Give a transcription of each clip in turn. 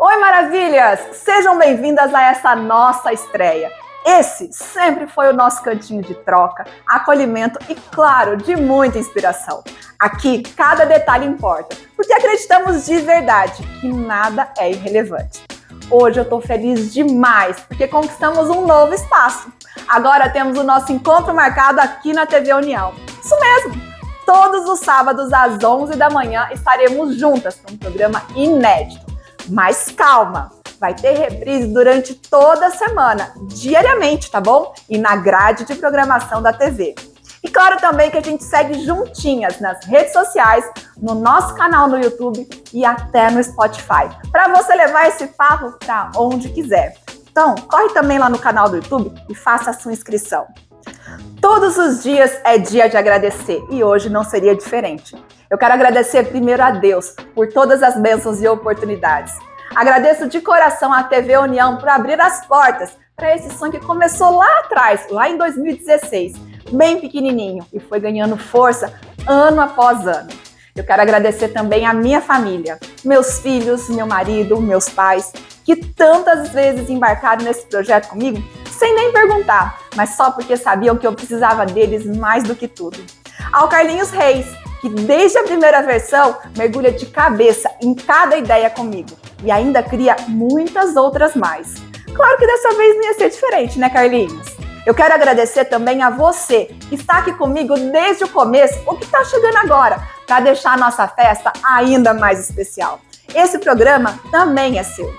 Oi, maravilhas! Sejam bem-vindas a essa nossa estreia. Esse sempre foi o nosso cantinho de troca, acolhimento e, claro, de muita inspiração. Aqui, cada detalhe importa, porque acreditamos de verdade que nada é irrelevante. Hoje eu tô feliz demais, porque conquistamos um novo espaço. Agora temos o nosso encontro marcado aqui na TV União. Isso mesmo! Todos os sábados às 11 da manhã estaremos juntas num programa inédito. Mas calma! Vai ter reprise durante toda a semana, diariamente, tá bom? E na grade de programação da TV. E claro também que a gente segue juntinhas nas redes sociais, no nosso canal no YouTube e até no Spotify, para você levar esse papo para onde quiser. Então, corre também lá no canal do YouTube e faça a sua inscrição. Todos os dias é dia de agradecer e hoje não seria diferente. Eu quero agradecer primeiro a Deus por todas as bênçãos e oportunidades. Agradeço de coração à TV União por abrir as portas para esse sonho que começou lá atrás, lá em 2016, bem pequenininho e foi ganhando força ano após ano. Eu quero agradecer também à minha família, meus filhos, meu marido, meus pais, que tantas vezes embarcaram nesse projeto comigo sem nem perguntar, mas só porque sabiam que eu precisava deles mais do que tudo. Ao Carlinhos Reis, que desde a primeira versão mergulha de cabeça em cada ideia comigo e ainda cria muitas outras mais. Claro que dessa vez não ia ser diferente, né, Carlinhos? Eu quero agradecer também a você que está aqui comigo desde o começo ou que está chegando agora para deixar a nossa festa ainda mais especial. Esse programa também é seu.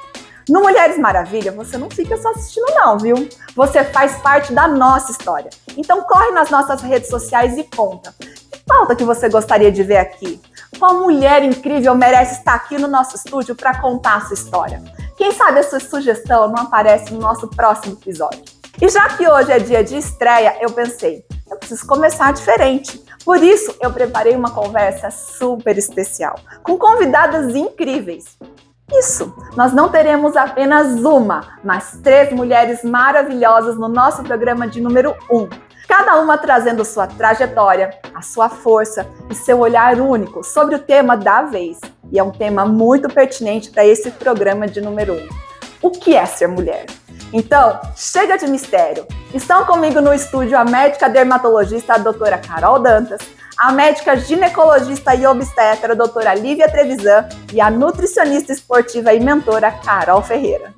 No Mulheres Maravilha, você não fica só assistindo não, viu? Você faz parte da nossa história. Então corre nas nossas redes sociais e conta. Que pauta que você gostaria de ver aqui? Qual mulher incrível merece estar aqui no nosso estúdio para contar a sua história? Quem sabe a sua sugestão não aparece no nosso próximo episódio? E já que hoje é dia de estreia, eu pensei, eu preciso começar diferente. Por isso, eu preparei uma conversa super especial, com convidadas incríveis. Isso, nós não teremos apenas uma, mas 3 mulheres maravilhosas no nosso programa de número 1. Cada uma trazendo sua trajetória, a sua força e seu olhar único sobre o tema da vez. E é um tema muito pertinente para esse programa de número 1. O que é ser mulher? Então, chega de mistério. Estão comigo no estúdio a médica dermatologista, a doutora Carol Dantas, a médica ginecologista e obstetra, a doutora Lívia Trevisan, e a nutricionista esportiva e mentora, Carol Ferreira.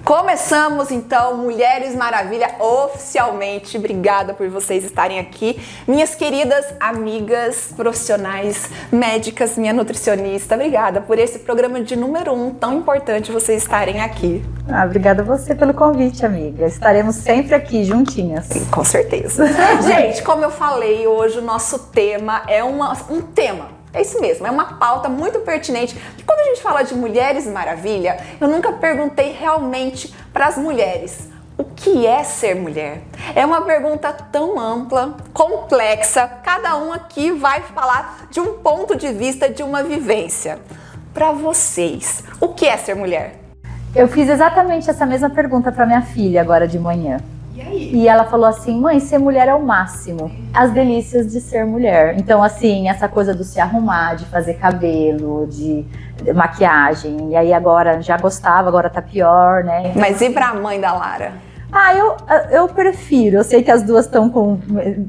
Começamos então Mulheres Maravilha oficialmente. Obrigada por vocês estarem aqui. Minhas queridas amigas, profissionais, médicas, minha nutricionista, obrigada por esse programa de número 1 tão importante vocês estarem aqui. Obrigada a você pelo convite, amiga. Estaremos sempre aqui juntinhas. Sim, com certeza. Gente, como eu falei, hoje o nosso tema é um tema. É isso mesmo, é uma pauta muito pertinente. Quando a gente fala de Mulheres Maravilha, eu nunca perguntei realmente para as mulheres o que é ser mulher. É uma pergunta tão ampla, complexa, cada um aqui vai falar de um ponto de vista, de uma vivência. Para vocês, o que é ser mulher? Eu fiz exatamente essa mesma pergunta para minha filha agora de manhã. E ela falou assim, mãe, ser mulher é o máximo. As delícias de ser mulher. Então, assim, essa coisa do se arrumar, de fazer cabelo, de maquiagem. E aí agora já gostava, agora tá pior, né? Mas e pra mãe da Lara? Eu prefiro. Eu sei que as duas estão com,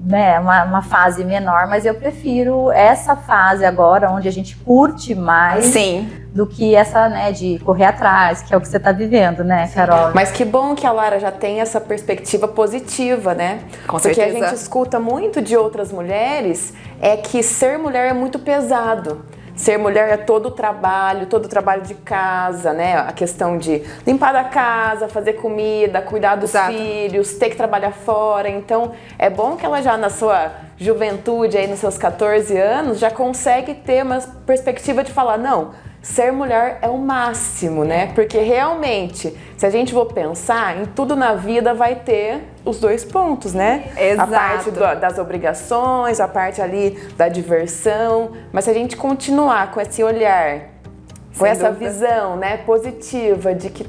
né, uma fase menor, mas eu prefiro essa fase agora, onde a gente curte mais. Sim. Do que essa, né, de correr atrás, que é o que você tá vivendo, né, Carol? Mas que bom que a Lara já tem essa perspectiva positiva, né? Com certeza. Porque a gente escuta muito de outras mulheres, é que ser mulher é muito pesado. Ser mulher é todo o trabalho de casa, né? A questão de limpar a casa, fazer comida, cuidar dos filhos, ter que trabalhar fora. Então, é bom que ela já na sua juventude, aí nos seus 14 anos, já consegue ter uma perspectiva de falar, não, ser mulher é o máximo, né? Porque realmente, se a gente for pensar, em tudo na vida vai ter os 2 pontos, né? Exato. A parte das obrigações, a parte ali da diversão. Mas se a gente continuar com esse olhar, com essa visão, né, positiva de que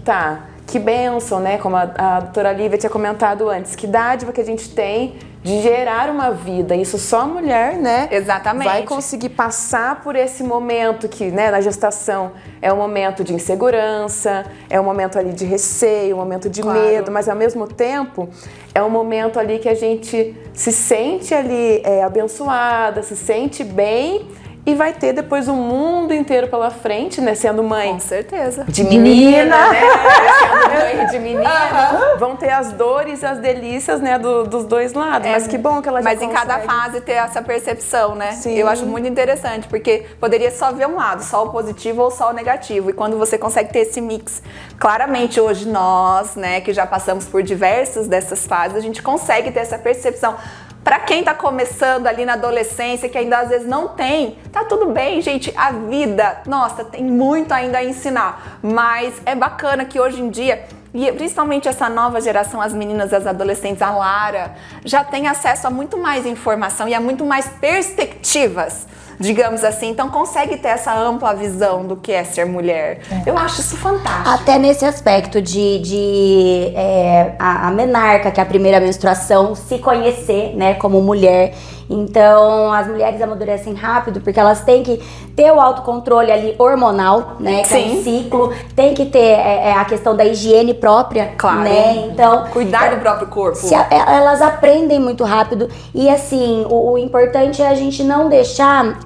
que bênção, né? Como a doutora Lívia tinha comentado antes, que dádiva que a gente tem de gerar uma vida. Isso só a mulher, né? Exatamente. Vai conseguir passar por esse momento que, né, na gestação é um momento de insegurança, é um momento ali de receio, um momento de medo, mas ao mesmo tempo é um momento ali que a gente se sente ali abençoada, se sente bem. E vai ter depois um mundo inteiro pela frente, né? Sendo mãe. Com certeza. De menina, né? Sendo mãe de menina. Vão ter as dores e as delícias, né? Dos dois lados. Mas que bom que ela já Mas em cada consegue. fase ter essa percepção, né? Sim. Eu acho muito interessante, porque poderia só ver um lado, só o positivo ou só o negativo. E quando você consegue ter esse mix, claramente hoje nós, né, que já passamos por diversas dessas fases, a gente consegue ter essa percepção. Pra quem tá começando ali na adolescência, que ainda às vezes não tem, tá tudo bem, gente. A vida, nossa, tem muito ainda a ensinar. Mas é bacana que hoje em dia, e principalmente essa nova geração, as meninas, as adolescentes, a Lara, já tem acesso a muito mais informação e a muito mais perspectivas, digamos assim. Então consegue ter essa ampla visão do que é ser mulher. Eu acho isso fantástico. Até nesse aspecto de a menarca, que é a primeira menstruação, se conhecer, né, como mulher. Então, as mulheres amadurecem rápido porque elas têm que ter o autocontrole ali hormonal, né, que é um ciclo. Tem que ter a questão da higiene própria, Claro. né? Então, Cuidar do próprio corpo. elas aprendem muito rápido e assim, o importante é a gente não deixar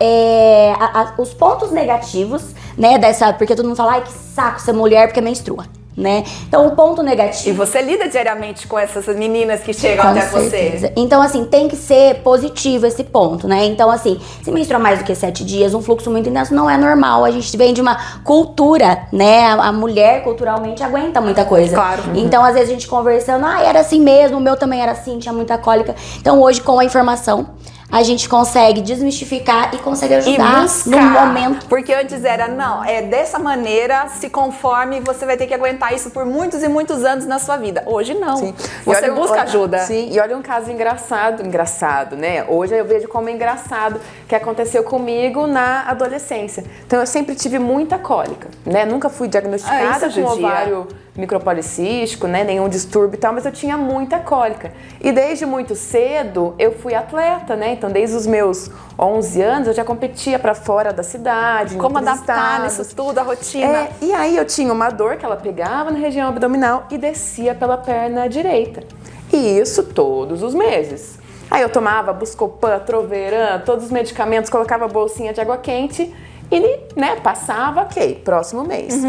os pontos negativos, né, porque todo mundo fala, ai que saco ser mulher porque menstrua, né? Então o ponto negativo... E você lida diariamente com essas meninas que chegam até certeza. você. Então, assim, tem que ser positivo esse ponto, né? Então, assim, se menstrua mais do que 7 dias, um fluxo muito intenso não é normal. A gente vem de uma cultura, né? A mulher, culturalmente, aguenta muita coisa. Claro. Então, às vezes, a gente conversando, era assim mesmo, o meu também era assim, tinha muita cólica. Então, hoje, com a informação, a gente consegue desmistificar e consegue ajudar no momento. Porque antes era, não, dessa maneira, se conforme, você vai ter que aguentar isso por muitos e muitos anos na sua vida. Hoje não. Sim. Você busca ajuda. Sim, e olha um caso engraçado, né? Hoje eu vejo como engraçado que aconteceu comigo na adolescência. Então eu sempre tive muita cólica, né? Nunca fui diagnosticada com ovário micropolicístico, né? Nenhum distúrbio e tal, mas eu tinha muita cólica. E desde muito cedo eu fui atleta, né? Então desde os meus 11 anos eu já competia pra fora da cidade, Como em outros adaptar estados. nisso tudo, a rotina. E aí eu tinha uma dor que ela pegava na região abdominal e descia pela perna direita. E isso todos os meses. Aí eu tomava Buscopan, Troveran, todos os medicamentos, colocava bolsinha de água quente e, né, passava, ok, próximo mês.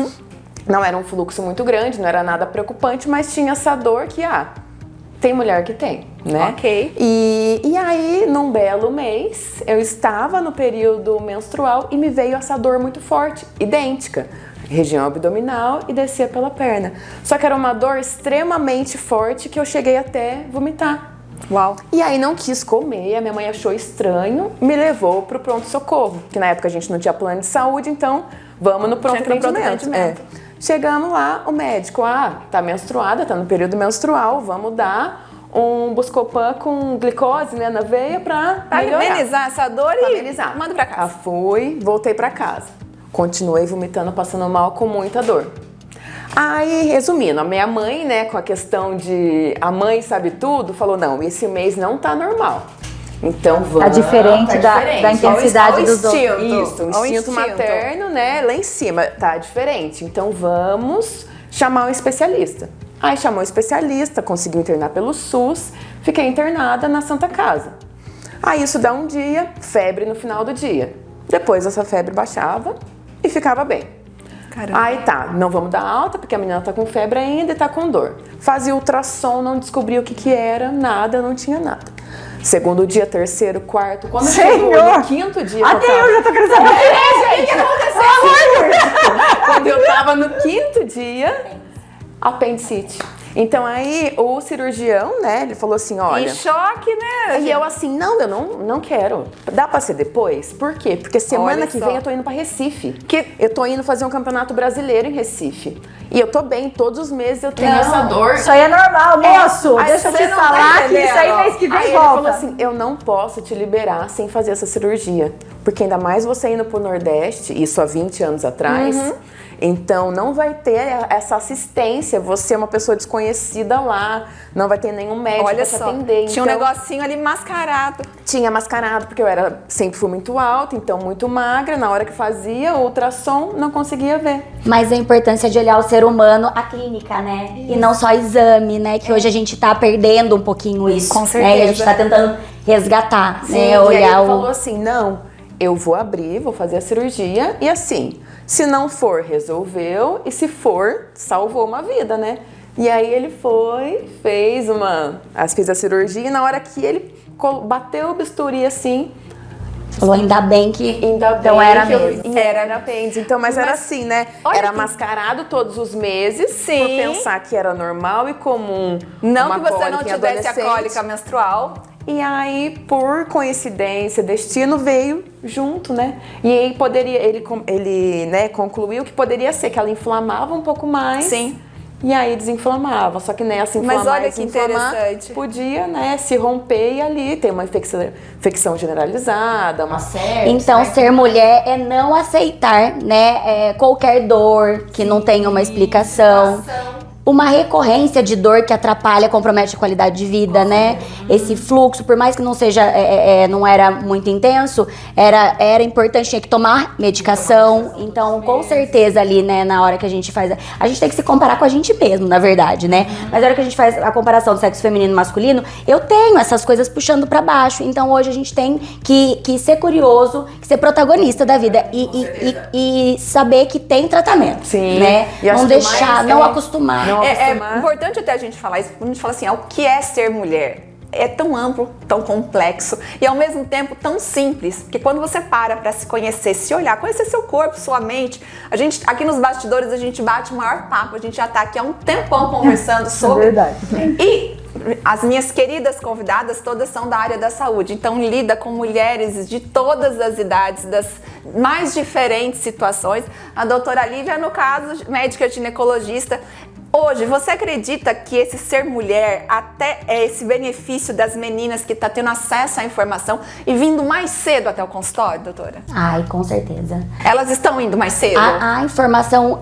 Não era um fluxo muito grande, não era nada preocupante, mas tinha essa dor que, tem mulher que tem, né? Ok. E aí, num belo mês, eu estava no período menstrual e me veio essa dor muito forte, idêntica. Região abdominal e descia pela perna. Só que era uma dor extremamente forte que eu cheguei até vomitar. Uau. E aí não quis comer, a minha mãe achou estranho, me levou pro pronto-socorro, que na época a gente não tinha plano de saúde, então vamos no pronto atendimento. Chegamos lá, o médico, tá menstruada, tá no período menstrual, vamos dar um Buscopan com glicose, né, na veia pra amenizar essa dor e amenizar. manda pra casa. Voltei pra casa. Continuei vomitando, passando mal com muita dor. Aí, resumindo, a minha mãe, né, com a questão de a mãe sabe tudo, falou, não, esse mês não tá normal. Então vamos... Tá diferente da intensidade dos outros. Isso, o instinto materno, né, lá em cima, tá diferente. Então vamos chamar um especialista. Aí chamou o especialista, conseguiu internar pelo SUS, fiquei internada na Santa Casa. Aí isso dá um dia, febre no final do dia. Depois essa febre baixava e ficava bem. Caramba. Aí não vamos dar alta, porque a menina tá com febre ainda e tá com dor. Fazia ultrassom, não descobria o que era, nada, não tinha nada. Segundo dia, terceiro, quarto, quando chegou no quinto dia... Até eu já tô querendo saber. O que aconteceu? Quando eu tava no quinto dia, apendicite. Então aí o cirurgião, né, ele falou assim, olha... Em choque, né? E eu assim, eu não quero. Dá pra ser depois? Por quê? Porque semana que vem eu tô indo pra Recife. Eu tô indo fazer um campeonato brasileiro em Recife. E eu tô bem, todos os meses eu tenho essa dor. Isso aí é normal, moço. aí Deixa eu você te não falar tá que isso aí entendendo. mês que vem Aí ele volta. falou assim, eu não posso te liberar sem fazer essa cirurgia. Porque ainda mais você indo pro Nordeste, isso há 20 anos atrás, então não vai ter essa assistência. Você é uma pessoa desconhecida lá, não vai ter nenhum médico Olha pra te só, atender. tinha um Então, negocinho ali mascarado. tinha mascarado, porque eu sempre fui muito alta, então muito magra. Na hora que fazia o ultrassom, não conseguia ver. Mas a importância de olhar o ser humano, a clínica, né? E não só exame, né? Que hoje a gente tá perdendo um pouquinho isso. Com Né? certeza. E a gente tá tentando resgatar, Sim, né? e aí Olhar ele o... falou assim, não, eu vou abrir, vou fazer a cirurgia e assim, se não for, resolveu, e se for, salvou uma vida, né? E aí ele foi, fez a cirurgia e na hora que ele bateu o bisturi assim, Falou, ainda bem que... ainda Então bem era que eu- mesmo. e era apêndice. Então, mas era assim, né? olha Era que- mascarado todos os meses, Sim. por pensar que era normal e comum. Não uma que você não cólica em tivesse a adolescente. cólica menstrual. E aí, por coincidência, destino veio junto, né? E aí ele né, concluiu que poderia ser que ela inflamava um pouco mais. Sim. E aí desinflamava. Só que nessa inflamar Mas olha e que desinflamar, interessante. podia, né, se romper e ali ter uma infecção generalizada, uma sepse. Então, né? ser mulher é não aceitar, né, qualquer dor que não tenha uma explicação. Uma recorrência de dor que atrapalha, compromete a qualidade de vida, né? Esse fluxo, por mais que não seja, não era muito intenso, era importante, tinha que tomar medicação. Então, com certeza ali, né, na hora que a gente faz... A gente tem que se comparar com a gente mesmo, na verdade, né? Mas na hora que a gente faz a comparação do sexo feminino e masculino, eu tenho essas coisas puxando pra baixo. Então, hoje a gente tem que ser curioso, que ser protagonista da vida e saber que tem tratamento, Sim. né? E acho Não que o deixar, mais não acostumar. Não É acostumar. importante até a gente falar isso, quando a gente fala assim, o que é ser mulher? É tão amplo, tão complexo e ao mesmo tempo tão simples, porque quando você para se conhecer, se olhar, conhecer seu corpo, sua mente, a gente aqui nos bastidores a gente bate o maior papo, a gente já tá aqui há um tempão conversando sobre. verdade. E as minhas queridas convidadas todas são da área da saúde, então lida com mulheres de todas as idades, das mais diferentes situações. A doutora Lívia, no caso, médica ginecologista. Hoje, você acredita que esse ser mulher, até esse benefício das meninas que tá tendo acesso à informação e vindo mais cedo até o consultório, doutora? Ai, com certeza. Elas estão indo mais cedo? A informação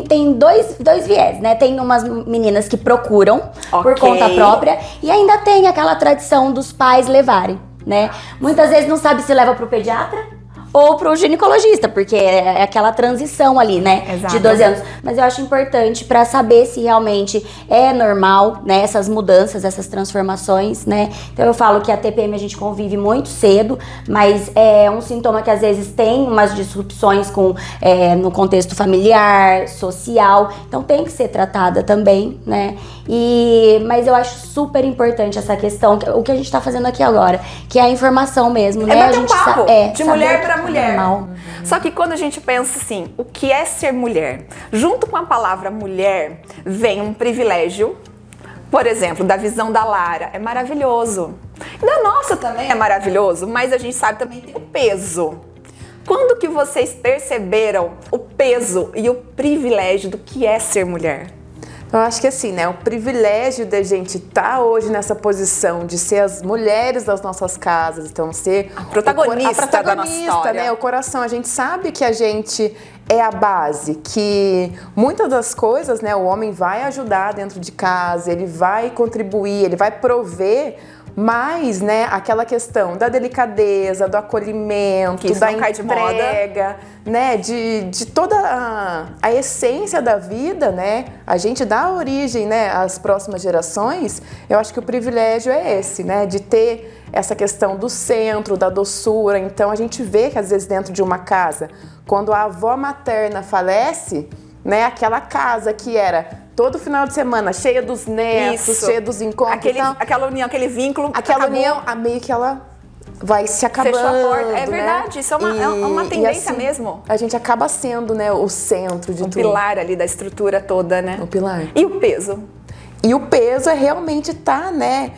tem dois viés, né? Tem umas meninas que procuram por Ok. conta própria e ainda tem aquela tradição dos pais levarem, né? Muitas vezes não sabe se leva pro pediatra ou pro ginecologista, porque é aquela transição ali, né? Exato. De 12 anos. Mas eu acho importante pra saber se realmente é normal, né? Essas mudanças, essas transformações, né? Então eu falo que a TPM a gente convive muito cedo, mas é um sintoma que às vezes tem umas disrupções no contexto familiar, social. Então tem que ser tratada também, né? Mas eu acho super importante essa questão, o que a gente tá fazendo aqui agora, que é a informação mesmo, né? É A bater um gente papo de saber mulher que para é mulher. normal. Só que quando a gente pensa assim, o que é ser mulher? Junto com a palavra mulher vem um privilégio, por exemplo, da visão da Lara, é maravilhoso. E da nossa também é maravilhoso, mas a gente sabe também tem o peso. Quando que vocês perceberam o peso e o privilégio do que é ser mulher? Eu acho que assim, né, o privilégio da gente estar hoje nessa posição de ser as mulheres das nossas casas, então ser A protagonista da nossa história. né, o coração. A gente sabe que a gente é a base, que muitas das coisas, né, o homem vai ajudar dentro de casa, ele vai contribuir, ele vai prover, mas, né, aquela questão da delicadeza, do acolhimento, Que isso da não cai de moda. entrega, né, de toda a essência da vida, né, a gente dá origem, né, às próximas gerações. Eu acho que o privilégio é esse, né, de ter essa questão do centro, da doçura. Então a gente vê que às vezes dentro de uma casa, quando a avó materna falece, né, aquela casa que era todo final de semana cheia dos netos, Isso. cheia dos encontros, então, Aquela união, aquele vínculo. aquela acabou. união, meio que ela vai se acabando. Fechou a porta. É né? verdade, isso é uma tendência assim, mesmo. A gente acaba sendo, né, o centro de Um tudo. pilar ali da estrutura toda, né? O pilar. E o peso? E o peso é realmente estar, né,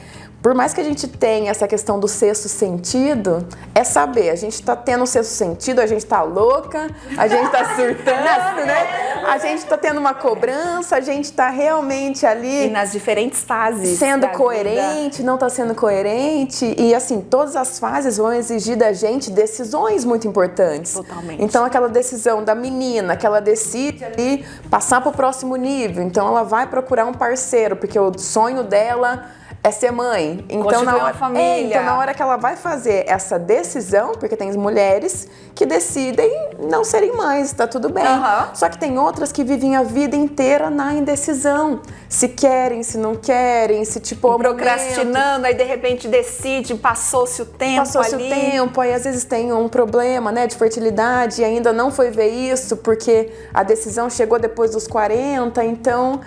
por mais que a gente tenha essa questão do sexto sentido, é saber, a gente tá tendo um sexto sentido, a gente tá louca, a gente tá surtando, né? A gente tá tendo uma cobrança, a gente tá realmente ali... E nas diferentes fases. Sendo coerente, não tá sendo coerente. E assim, todas as fases vão exigir da gente decisões muito importantes. Totalmente. Então aquela decisão da menina, que ela decide ali passar pro próximo nível. Então ela vai procurar um parceiro, porque o sonho dela é ser mãe. Então na hora que ela vai fazer essa decisão, porque tem mulheres que decidem não serem mães, tá tudo bem. Só que tem outras que vivem a vida inteira na indecisão. Se querem, se não querem, se tipo... procrastinando, aí de repente decide, passou-se o tempo aí às vezes tem um problema, né, de fertilidade e ainda não foi ver isso, porque a decisão chegou depois dos 40, então...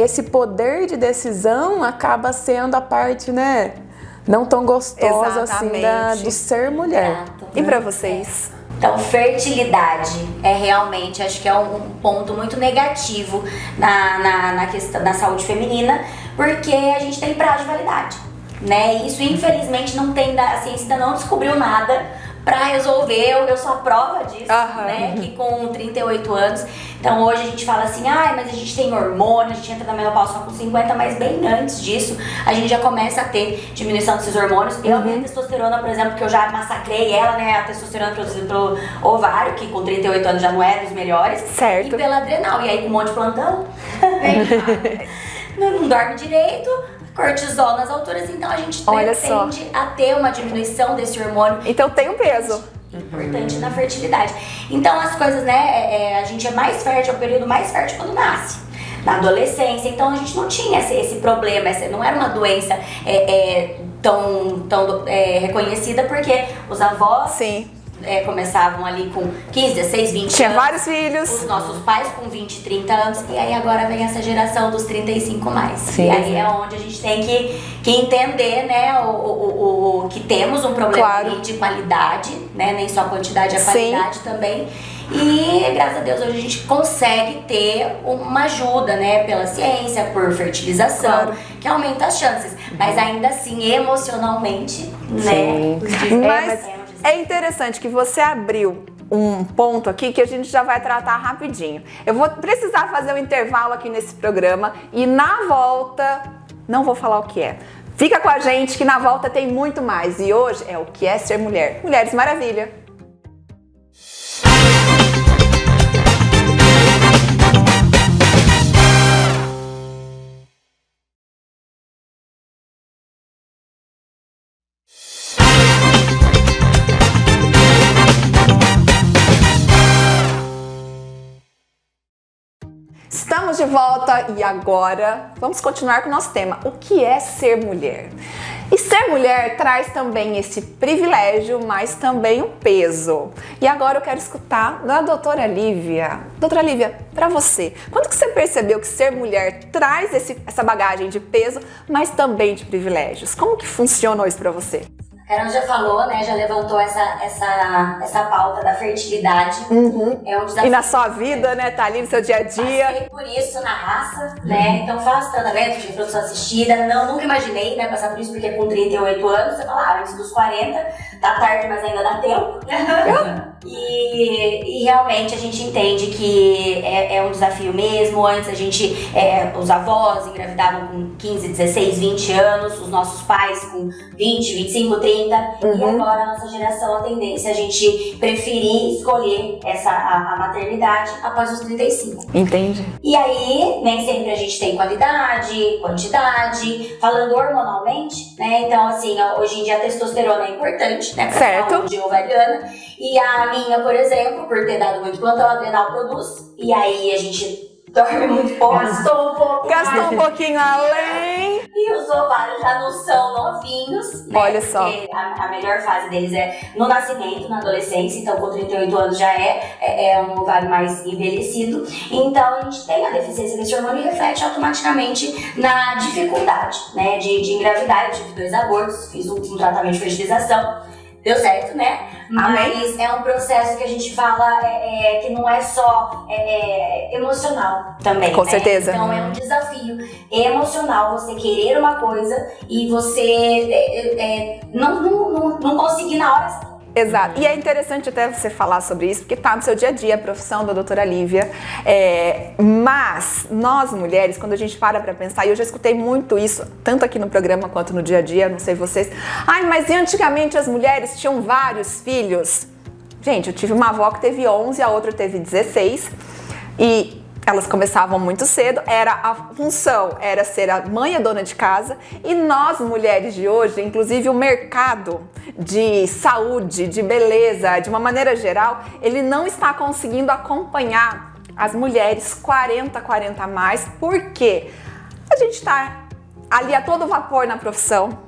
esse poder de decisão acaba sendo a parte, né, não tão gostosa assim do ser mulher. Exato. E pra vocês? Então, fertilidade é realmente, acho que é um ponto muito negativo na questão da saúde feminina, porque a gente tem prazo de validade, né? Isso, infelizmente, não tem, a ciência ainda não descobriu nada pra resolver. Eu sou a prova disso, né? Que com 38 anos, então hoje a gente fala assim, mas a gente tem hormônio, a gente entra na menopausa só com 50, mas bem antes disso, a gente já começa a ter diminuição desses hormônios. Eu tenho a testosterona, por exemplo, que eu já massacrei ela, né? A testosterona produzida pelo ovário, que com 38 anos já não é dos melhores. Certo. E pela adrenal, e aí com um monte de plantão, não dorme direito, cortisol nas alturas, então a gente tende a ter uma diminuição desse hormônio. Então tem um peso. Importante na fertilidade. Então as coisas, né, a gente é mais fértil, é o período mais fértil quando nasce. Na adolescência, então a gente não tinha esse problema, não era uma doença tão reconhecida, porque os avós... Sim. Começavam ali com 15, 16, 20 Tinha anos. vários filhos. Os nossos pais com 20, 30 anos. E aí agora vem essa geração dos 35 mais. Sim, e aí é onde a gente tem que entender, né, que temos um problema ali de qualidade, né? Nem só a quantidade, a qualidade também. E graças a Deus hoje a gente consegue ter uma ajuda, né, pela ciência, por fertilização, que aumenta as chances. Mas ainda assim, emocionalmente, né? Mas é interessante que você abriu um ponto aqui que a gente já vai tratar rapidinho. Eu vou precisar fazer um intervalo aqui nesse programa e na volta, não vou falar o que é. Fica com a gente que na volta tem muito mais. E hoje é o que é ser mulher. Mulheres Maravilha. Estamos de volta e agora vamos continuar com o nosso tema, o que é ser mulher? E ser mulher traz também esse privilégio, mas também um peso. E agora eu quero escutar da doutora Lívia. Doutora Lívia, para você, quando que você percebeu que ser mulher traz essa bagagem de peso, mas também de privilégios? Como que funcionou isso para você? A Carol já falou, né? Já levantou essa pauta da fertilidade. É um desafio. E na sua vida, né? Tá ali no seu dia a dia. Passei por isso na raça, né? Então faço tratamento de reprodução assistida. Nunca imaginei, né, passar por isso, porque com 38 anos, você fala, antes dos 40, tá tarde, mas ainda dá tempo. E realmente a gente entende que é um desafio mesmo. Antes a gente, os avós engravidavam com 15, 16, 20 anos, os nossos pais com 20, 25, 30. E agora a nossa geração, a tendência é a gente preferir escolher a maternidade após os 35. Entendi. E aí, nem sempre a gente tem qualidade, quantidade, falando hormonalmente, né? Então, assim, hoje em dia a testosterona é importante, né? Pra saúde ovariana. E a minha, por exemplo, por ter dado muito plantão, a adrenal produz. E aí a gente dorme muito pouco, gastou um pouquinho além. E os ovários já não são novinhos, né? Olha só. Porque a melhor fase deles é no nascimento, na adolescência. Então, com 38 anos já é um ovário mais envelhecido. Então, a gente tem a deficiência desse hormônio e reflete automaticamente na dificuldade, né, de engravidar. Eu tive 2 abortos, fiz um tratamento de fertilização. deu certo, né? Amém. Mas é um processo que a gente fala que não é só emocional também. Com né? certeza. Então é um desafio emocional você querer uma coisa e você não conseguir na hora. Exato. E é interessante até você falar sobre isso, porque tá no seu dia a dia, a profissão da doutora Lívia. Mas nós mulheres, quando a gente para pra pensar, e eu já escutei muito isso, tanto aqui no programa quanto no dia a dia, não sei vocês. Ai, mas antigamente as mulheres tinham vários filhos. Gente, eu tive uma avó que teve 11, a outra teve 16. E elas começavam muito cedo, a função era ser a mãe, a dona de casa, e nós mulheres de hoje, inclusive o mercado de saúde, de beleza, de uma maneira geral, ele não está conseguindo acompanhar as mulheres 40 a mais, porque a gente está ali a todo vapor na profissão,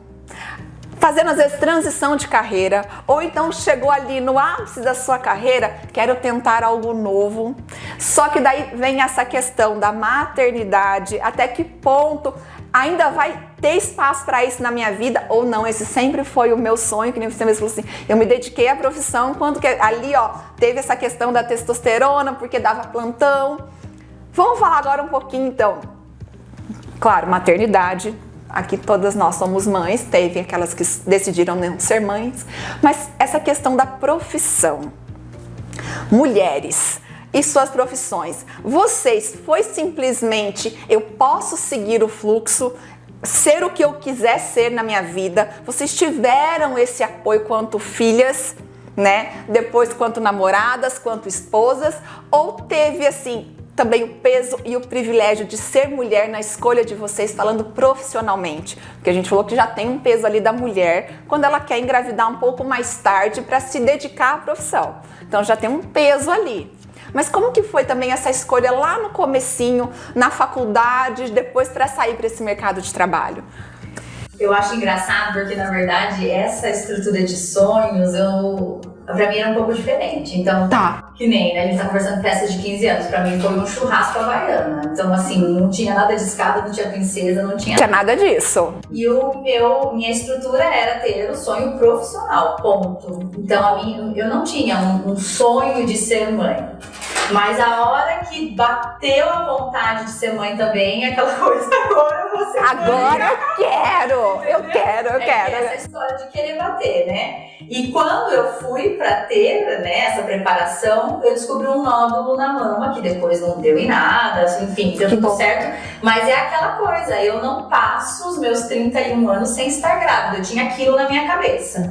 fazendo às vezes transição de carreira, ou então chegou ali no ápice da sua carreira, quero tentar algo novo. Só que daí vem essa questão da maternidade, até que ponto ainda vai ter espaço para isso na minha vida ou não. Esse sempre foi o meu sonho, que nem você mesmo falou assim, eu me dediquei à profissão quando ali teve essa questão da testosterona, porque dava plantão. Vamos falar agora um pouquinho então, claro, maternidade. Aqui todas nós somos mães, teve aquelas que decidiram não ser mães, mas essa questão da profissão. Mulheres e suas profissões, vocês foi simplesmente eu posso seguir o fluxo, ser o que eu quiser ser na minha vida, vocês tiveram esse apoio quanto filhas, né? Depois quanto namoradas, quanto esposas, ou teve assim também o peso e o privilégio de ser mulher na escolha de vocês, falando profissionalmente? Porque a gente falou que já tem um peso ali da mulher quando ela quer engravidar um pouco mais tarde para se dedicar à profissão. Então já tem um peso ali. Mas como que foi também essa escolha lá no comecinho, na faculdade, depois para sair para esse mercado de trabalho? Eu acho engraçado porque, na verdade, essa estrutura de sonhos, pra mim era um pouco diferente. Então, que nem, né, a gente tá conversando de festa de 15 anos, pra mim foi um churrasco havaiana. Então, assim, não tinha nada de escada, não tinha princesa, não tinha nada disso. E minha estrutura era ter o sonho profissional, ponto. Então, eu não tinha um sonho de ser mãe. Mas a hora que bateu a vontade de ser mãe também, aquela coisa, agora eu vou ser mãe. Agora eu quero. Essa história de querer bater, né? E quando eu fui pra ter, né, essa preparação, eu descobri um nódulo na mama, que depois não deu em nada, enfim, deu tudo certo. Mas é aquela coisa, eu não passo os meus 31 anos sem estar grávida, eu tinha aquilo na minha cabeça.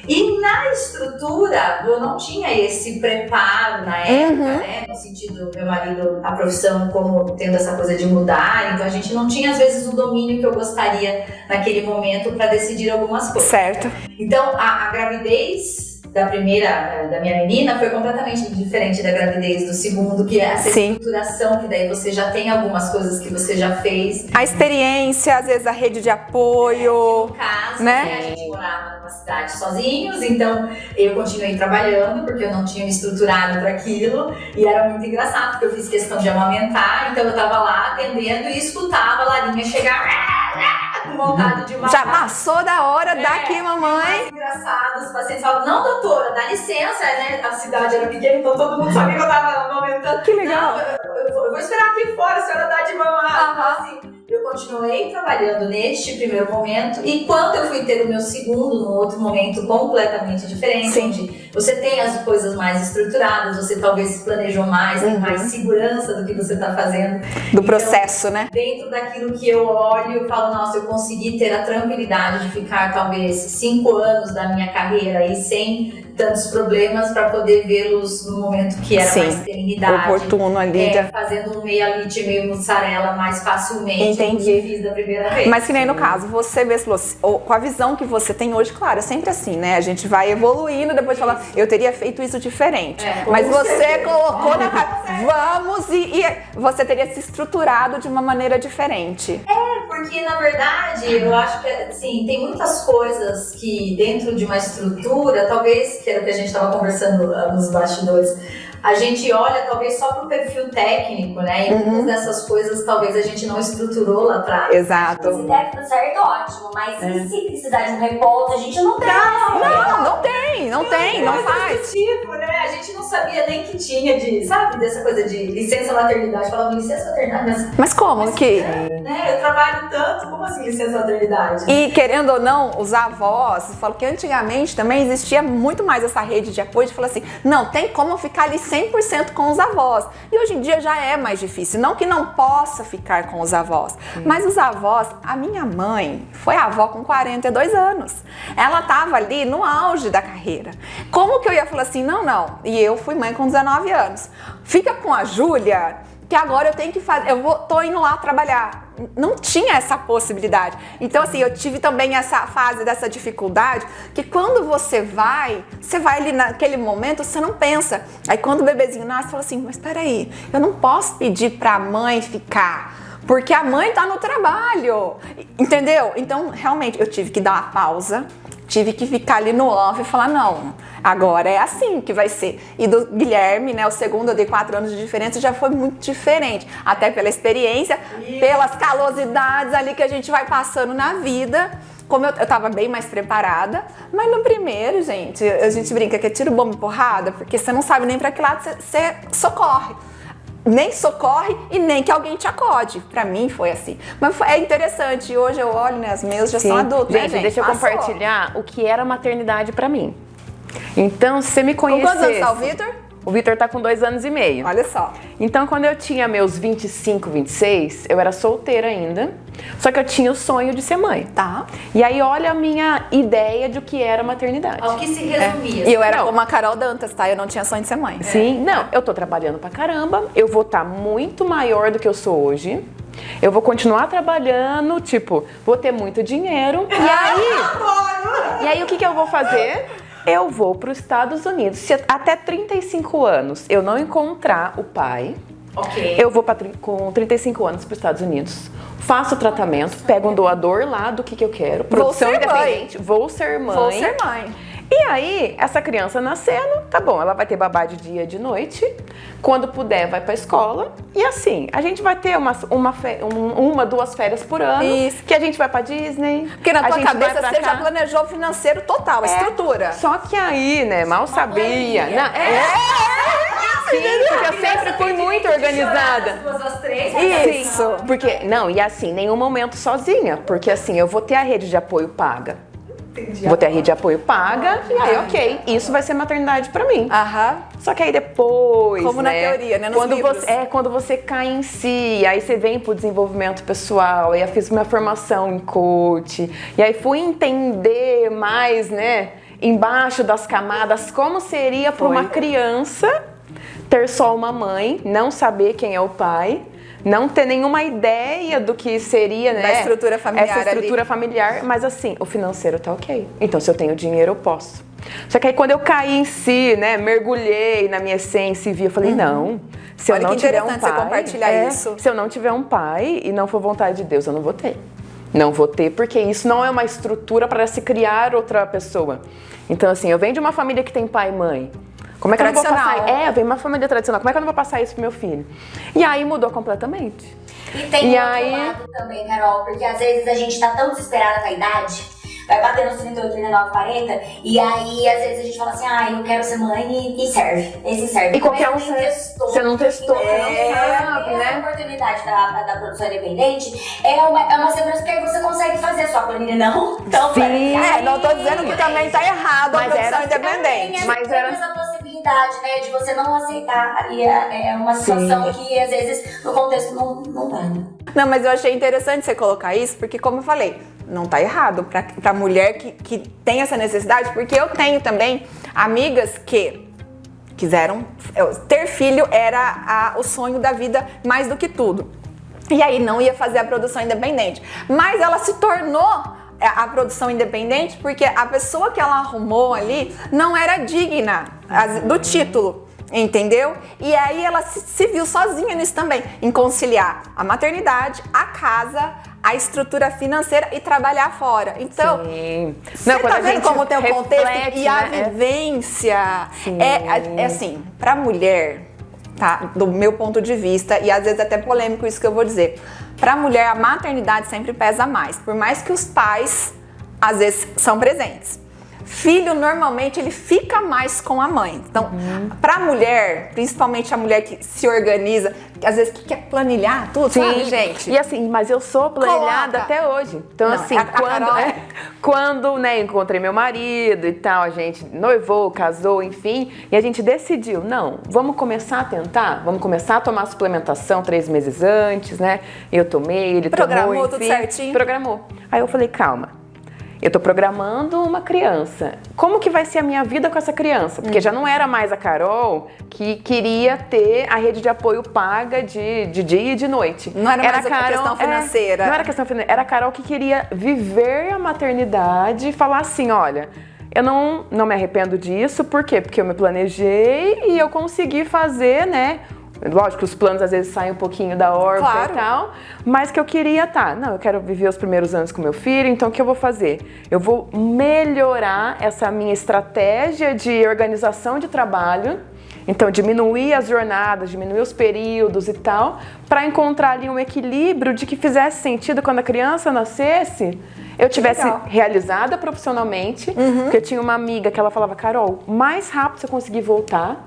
E na estrutura, eu não tinha esse preparo na época, né? No sentido, meu marido, a profissão como tendo essa coisa de mudar, então a gente não tinha às vezes o domínio que eu gostaria naquele momento para decidir algumas coisas. Certo. Então a gravidez da minha menina foi completamente diferente da gravidez do segundo, que é essa estruturação, que daí você já tem algumas coisas que você já fez. A experiência, às vezes a rede de apoio. No caso, né? A gente morava numa cidade sozinhos, então eu continuei trabalhando, porque eu não tinha me estruturado para aquilo, e era muito engraçado, porque eu fiz questão de amamentar, então eu tava lá atendendo e escutava a Larinha chegar com vontade de já passou da hora, daqui mamãe. Mais engraçado, os pacientes falavam, não doutora, dá licença, né? A cidade era pequena, então todo mundo sabia que eu tava amamentando. Que legal. Não, eu vou esperar aqui fora, a senhora dá de mamar. Então, assim, eu continuei trabalhando neste primeiro momento, e quando eu fui ter o meu segundo, num outro momento completamente diferente, onde você tem as coisas mais estruturadas, você talvez planejou mais, tem mais segurança do que você está fazendo. Do processo, né? Dentro daquilo que eu olho, eu falo, nossa, eu consegui ter a tranquilidade de ficar talvez 5 anos da minha carreira aí sem tantos problemas para poder vê-los no momento que era mais serenidade. Oportuno ali. Fazendo um meia lite, meio mussarela mais facilmente. Entendi. Do que fiz da primeira vez. Mas que nem no caso, você mesmo falou, com a visão que você tem hoje, claro, é sempre assim, né? A gente vai evoluindo, depois fala, eu teria feito isso diferente. Mas você colocou na vamos e você teria se estruturado de uma maneira diferente. Porque na verdade eu acho que assim, tem muitas coisas que dentro de uma estrutura, talvez, que era o que a gente estava conversando nos bastidores, a gente olha talvez só pro perfil técnico, né? E muitas dessas coisas talvez a gente não estruturou lá atrás. Exato. Se der tudo certo, ótimo. Mas se precisar de um repouso, a gente não tem. Não tem, não faz. Tipo, né? A gente não sabia nem que tinha dessa coisa de licença maternidade. Falava licença maternidade, Mas como que? Né? Eu trabalho tanto, como assim licença maternidade? E querendo ou não, os avós, eu falo que antigamente também existia muito mais essa rede de apoio de falar assim, não, tem como ficar ali 100% com os avós. E hoje em dia já é mais difícil, não que não possa ficar com os avós, mas os avós, a minha mãe foi avó com 42 anos. Ela tava ali no auge da carreira. Como que eu ia falar assim, não, e eu fui mãe com 19 anos. Fica com a Júlia, que agora eu tenho que fazer, tô indo lá trabalhar. Não tinha essa possibilidade. Então, assim, eu tive também essa fase dessa dificuldade, que quando você vai ali naquele momento, você não pensa. Aí quando o bebezinho nasce, você fala assim, mas peraí, eu não posso pedir pra mãe ficar, porque a mãe tá no trabalho, entendeu? Então, realmente, eu tive que dar uma pausa, tive que ficar ali no off e falar, não, agora é assim que vai ser. E do Guilherme, né, o segundo, eu dei 4 anos de diferença, já foi muito diferente. Até pela experiência, pelas calosidades ali que a gente vai passando na vida. Como eu tava bem mais preparada, mas no primeiro, gente, a gente brinca que é tiro, bomba e porrada, porque você não sabe nem pra que lado você socorre. Nem socorre e nem que alguém te acode. Pra mim foi assim. Mas é interessante. Hoje eu olho, né? As meus já são adultos, gente, deixa eu compartilhar o que era maternidade pra mim. Então, se você me conhecesse... Com quantos anos tá o Vitor? O Vitor tá com 2 anos e meio. Olha só. Então, quando eu tinha meus 25, 26, eu era solteira ainda. Só que eu tinha o sonho de ser mãe. Tá. E aí, olha a minha ideia de o que era maternidade. Ao que se resumia. E eu era como a Carol Dantas, tá? Eu não tinha sonho de ser mãe. Sim, não. Eu tô trabalhando pra caramba. Eu vou estar muito maior do que eu sou hoje. Eu vou continuar trabalhando, tipo, vou ter muito dinheiro. E aí o que eu vou fazer? Eu vou para os Estados Unidos. Se até 35 anos eu não encontrar o pai, eu vou com 35 anos para os Estados Unidos. Faço o tratamento, pego um doador lá do que eu quero. Produção independente. Vou ser mãe. Vou ser mãe. E aí, essa criança nascendo, tá bom, ela vai ter babá de dia e de noite. Quando puder, vai pra escola. E assim, a gente vai ter uma, 2 férias por ano. Isso. Que a gente vai pra Disney. Porque na tua cabeça você já planejou o financeiro total, a estrutura. Só que aí, né, mal sabia. Sim, porque eu sempre fui muito organizada. Isso. Porque, não, e assim, nenhum momento sozinha. Porque assim, eu vou ter a rede de apoio paga. Vou ter a rede de apoio paga, e aí, ok, isso vai ser maternidade pra mim. Só que aí depois, como na teoria, né, nos quando livros. Quando você cai em si, aí você vem pro desenvolvimento pessoal, aí eu fiz minha formação em coach, e aí fui entender mais, né, embaixo das camadas, como seria para uma criança ter só uma mãe, não saber quem é o pai, não ter nenhuma ideia do que seria, né? Da estrutura familiar. Essa estrutura familiar, mas assim, o financeiro tá ok. Então, se eu tenho dinheiro, eu posso. Só que aí, quando eu caí em si, né? Mergulhei na minha essência e vi, eu falei, não. Se eu não tiver um pai, você compartilhar isso. Se eu não tiver um pai e não for vontade de Deus, eu não vou ter. Não vou ter, porque isso não é uma estrutura para se criar outra pessoa. Então, assim, eu venho de uma família que tem pai e mãe. Como é que eu não vou passar? Vem uma família tradicional. Como é que eu não vou passar isso pro meu filho? E aí mudou completamente. E tem outro lado também, Carol, porque às vezes a gente tá tão desesperada com a idade, vai bater nos 38, 39, 40, e aí às vezes a gente fala assim, eu quero ser mãe e serve. Esse serve. E qualquer um testou. Você não testou, você não sabe, né? A oportunidade da produção independente é uma segurança, porque aí você consegue fazer a sua planilha, não? Então, sim, não tô dizendo que também tá errado a produção independente. Mas era essa possibilidade, né, de você não aceitar ali uma situação que às vezes no contexto não tá. Não, mas eu achei interessante você colocar isso, porque como eu falei, não tá errado pra mulher que tem essa necessidade, porque eu tenho também amigas que quiseram ter filho, era o sonho da vida mais do que tudo. E aí não ia fazer a produção independente. Mas ela se tornou a produção independente porque a pessoa que ela arrumou ali não era digna do título. Entendeu? E aí ela se viu sozinha nisso também, em conciliar a maternidade, a casa, a estrutura financeira e trabalhar fora. Então, você tá vendo como tem o contexto e a vivência? É assim, pra mulher, tá? Do meu ponto de vista, e às vezes até polêmico isso que eu vou dizer, pra mulher a maternidade sempre pesa mais, por mais que os pais às vezes são presentes. Filho, normalmente, ele fica mais com a mãe. Então, pra mulher, principalmente a mulher que se organiza, que às vezes que quer planilhar tudo, sabe, gente? E assim, mas eu sou planilhada até hoje. Então, Não, assim, quando né, encontrei meu marido e tal, a gente noivou, casou, enfim, e a gente decidiu, não, vamos começar a tentar, vamos começar a tomar suplementação 3 meses antes, né? Eu tomei, ele programou tomou, enfim, tudo certinho? Programou. Aí eu falei, calma. Eu tô programando uma criança. Como que vai ser a minha vida com essa criança? Porque já não era mais a Carol que queria ter a rede de apoio paga de dia e de noite. Não era mais a questão financeira. Não era questão financeira. Era a Carol que queria viver a maternidade e falar assim, olha, eu não me arrependo disso. Por quê? Porque eu me planejei e eu consegui fazer, né? Lógico que os planos às vezes saem um pouquinho da órbita e tal, mas que eu queria eu quero viver os primeiros anos com meu filho, então o que eu vou fazer? Eu vou melhorar essa minha estratégia de organização de trabalho, então diminuir as jornadas, diminuir os períodos e tal, para encontrar ali um equilíbrio de que fizesse sentido quando a criança nascesse, eu tivesse realizada profissionalmente, porque eu tinha uma amiga que ela falava, Carol, mais rápido você conseguir voltar,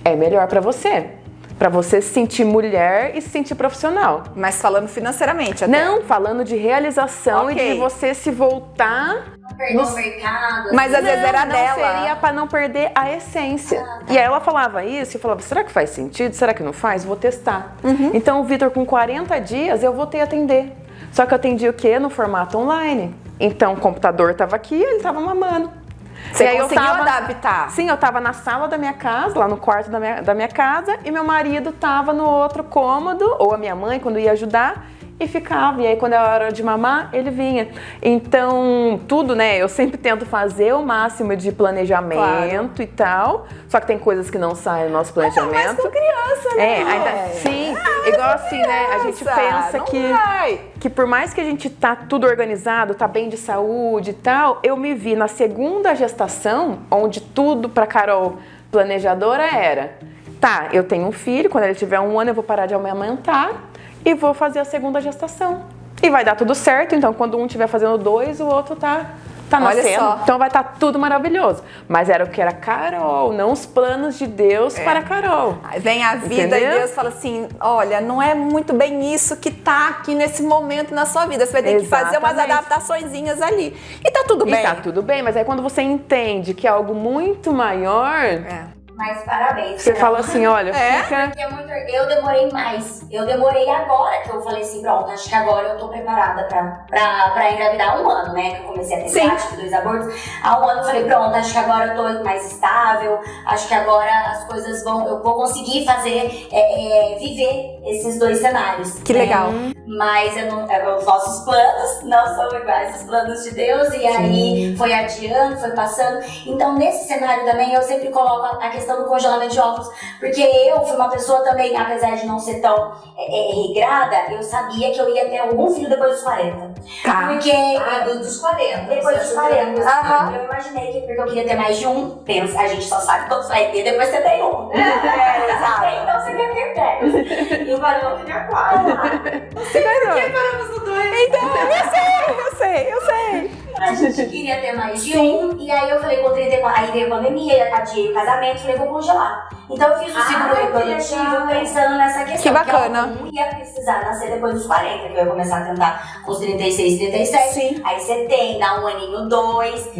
é melhor para você. Pra você se sentir mulher e se sentir profissional. Mas falando financeiramente até. Não, falando de realização e de você se voltar... Não perder o mercado. Mas às vezes era dela. Seria pra não perder a essência. E aí ela falava isso e falava, será que faz sentido? Será que não faz? Vou testar. Então o Vitor com 40 dias eu voltei a atender. Só que eu atendi o quê? No formato online. Então o computador tava aqui e ele tava mamando. Você e aí conseguiu eu tava, adaptar? Sim, eu tava na sala da minha casa, lá no quarto da minha casa, e meu marido tava no outro cômodo, ou a minha mãe, quando ia ajudar, e ficava. E aí, quando era hora de mamar, ele vinha. Então, tudo, né? Eu sempre tento fazer o máximo de planejamento e tal. Só que tem coisas que não saem do nosso planejamento. Mas com criança, né? Sim. Igual assim, né? A gente pensa que por mais que a gente tá tudo organizado, tá bem de saúde e tal, eu me vi na segunda gestação, onde tudo pra Carol planejadora era, eu tenho um filho, quando ele tiver 1 ano eu vou parar de amamentar e vou fazer a segunda gestação. E vai dar tudo certo, então quando um estiver fazendo 2, o outro tá nascendo. Então vai estar tudo maravilhoso. Mas era o que era Carol, não os planos de Deus para Carol. Aí vem a vida e Deus fala assim, olha, não é muito bem isso que tá aqui nesse momento na sua vida. Você vai ter que fazer umas adaptaçõezinhas ali. E tá tudo bem. E tá tudo bem, mas aí quando você entende que é algo muito maior... Mas parabéns. Você fala assim, olha, fica... Eu demorei mais. Eu demorei agora que eu falei assim, pronto, acho que agora eu tô preparada pra engravidar há 1 ano, né? Que eu comecei a tentar, tive 2 abortos. Há 1 ano eu falei, pronto, acho que agora eu tô mais estável, acho que agora as coisas eu vou conseguir fazer, viver esses 2 cenários. Que legal. Mas os nossos planos não são iguais aos planos de Deus, e aí foi adiando, foi passando. Então, nesse cenário também, eu sempre coloco a questão do congelamento de óvulos, porque eu fui uma pessoa também, apesar de não ser tão regrada, eu sabia que eu ia ter algum filho depois dos 40. Porque dos 40. Depois dos 40. Eu imaginei que porque eu queria ter mais de um, a gente só sabe quando vai ter, depois você tem um. Então você quer ter 10. E o Varão queria 4. Por que paramos no 2? Então, eu sei. A gente queria ter mais de um, e aí eu falei, com 34, aí veio a pandemia, adiei o casamento, falei, vou congelar. Então eu fiz o seguro reprodutivo pensando nessa questão. Que bacana. Que eu ia precisar nascer depois dos 40, que eu ia começar a tentar com os 36, 37. Sim. Aí você tem, dá 1 aninho, 2.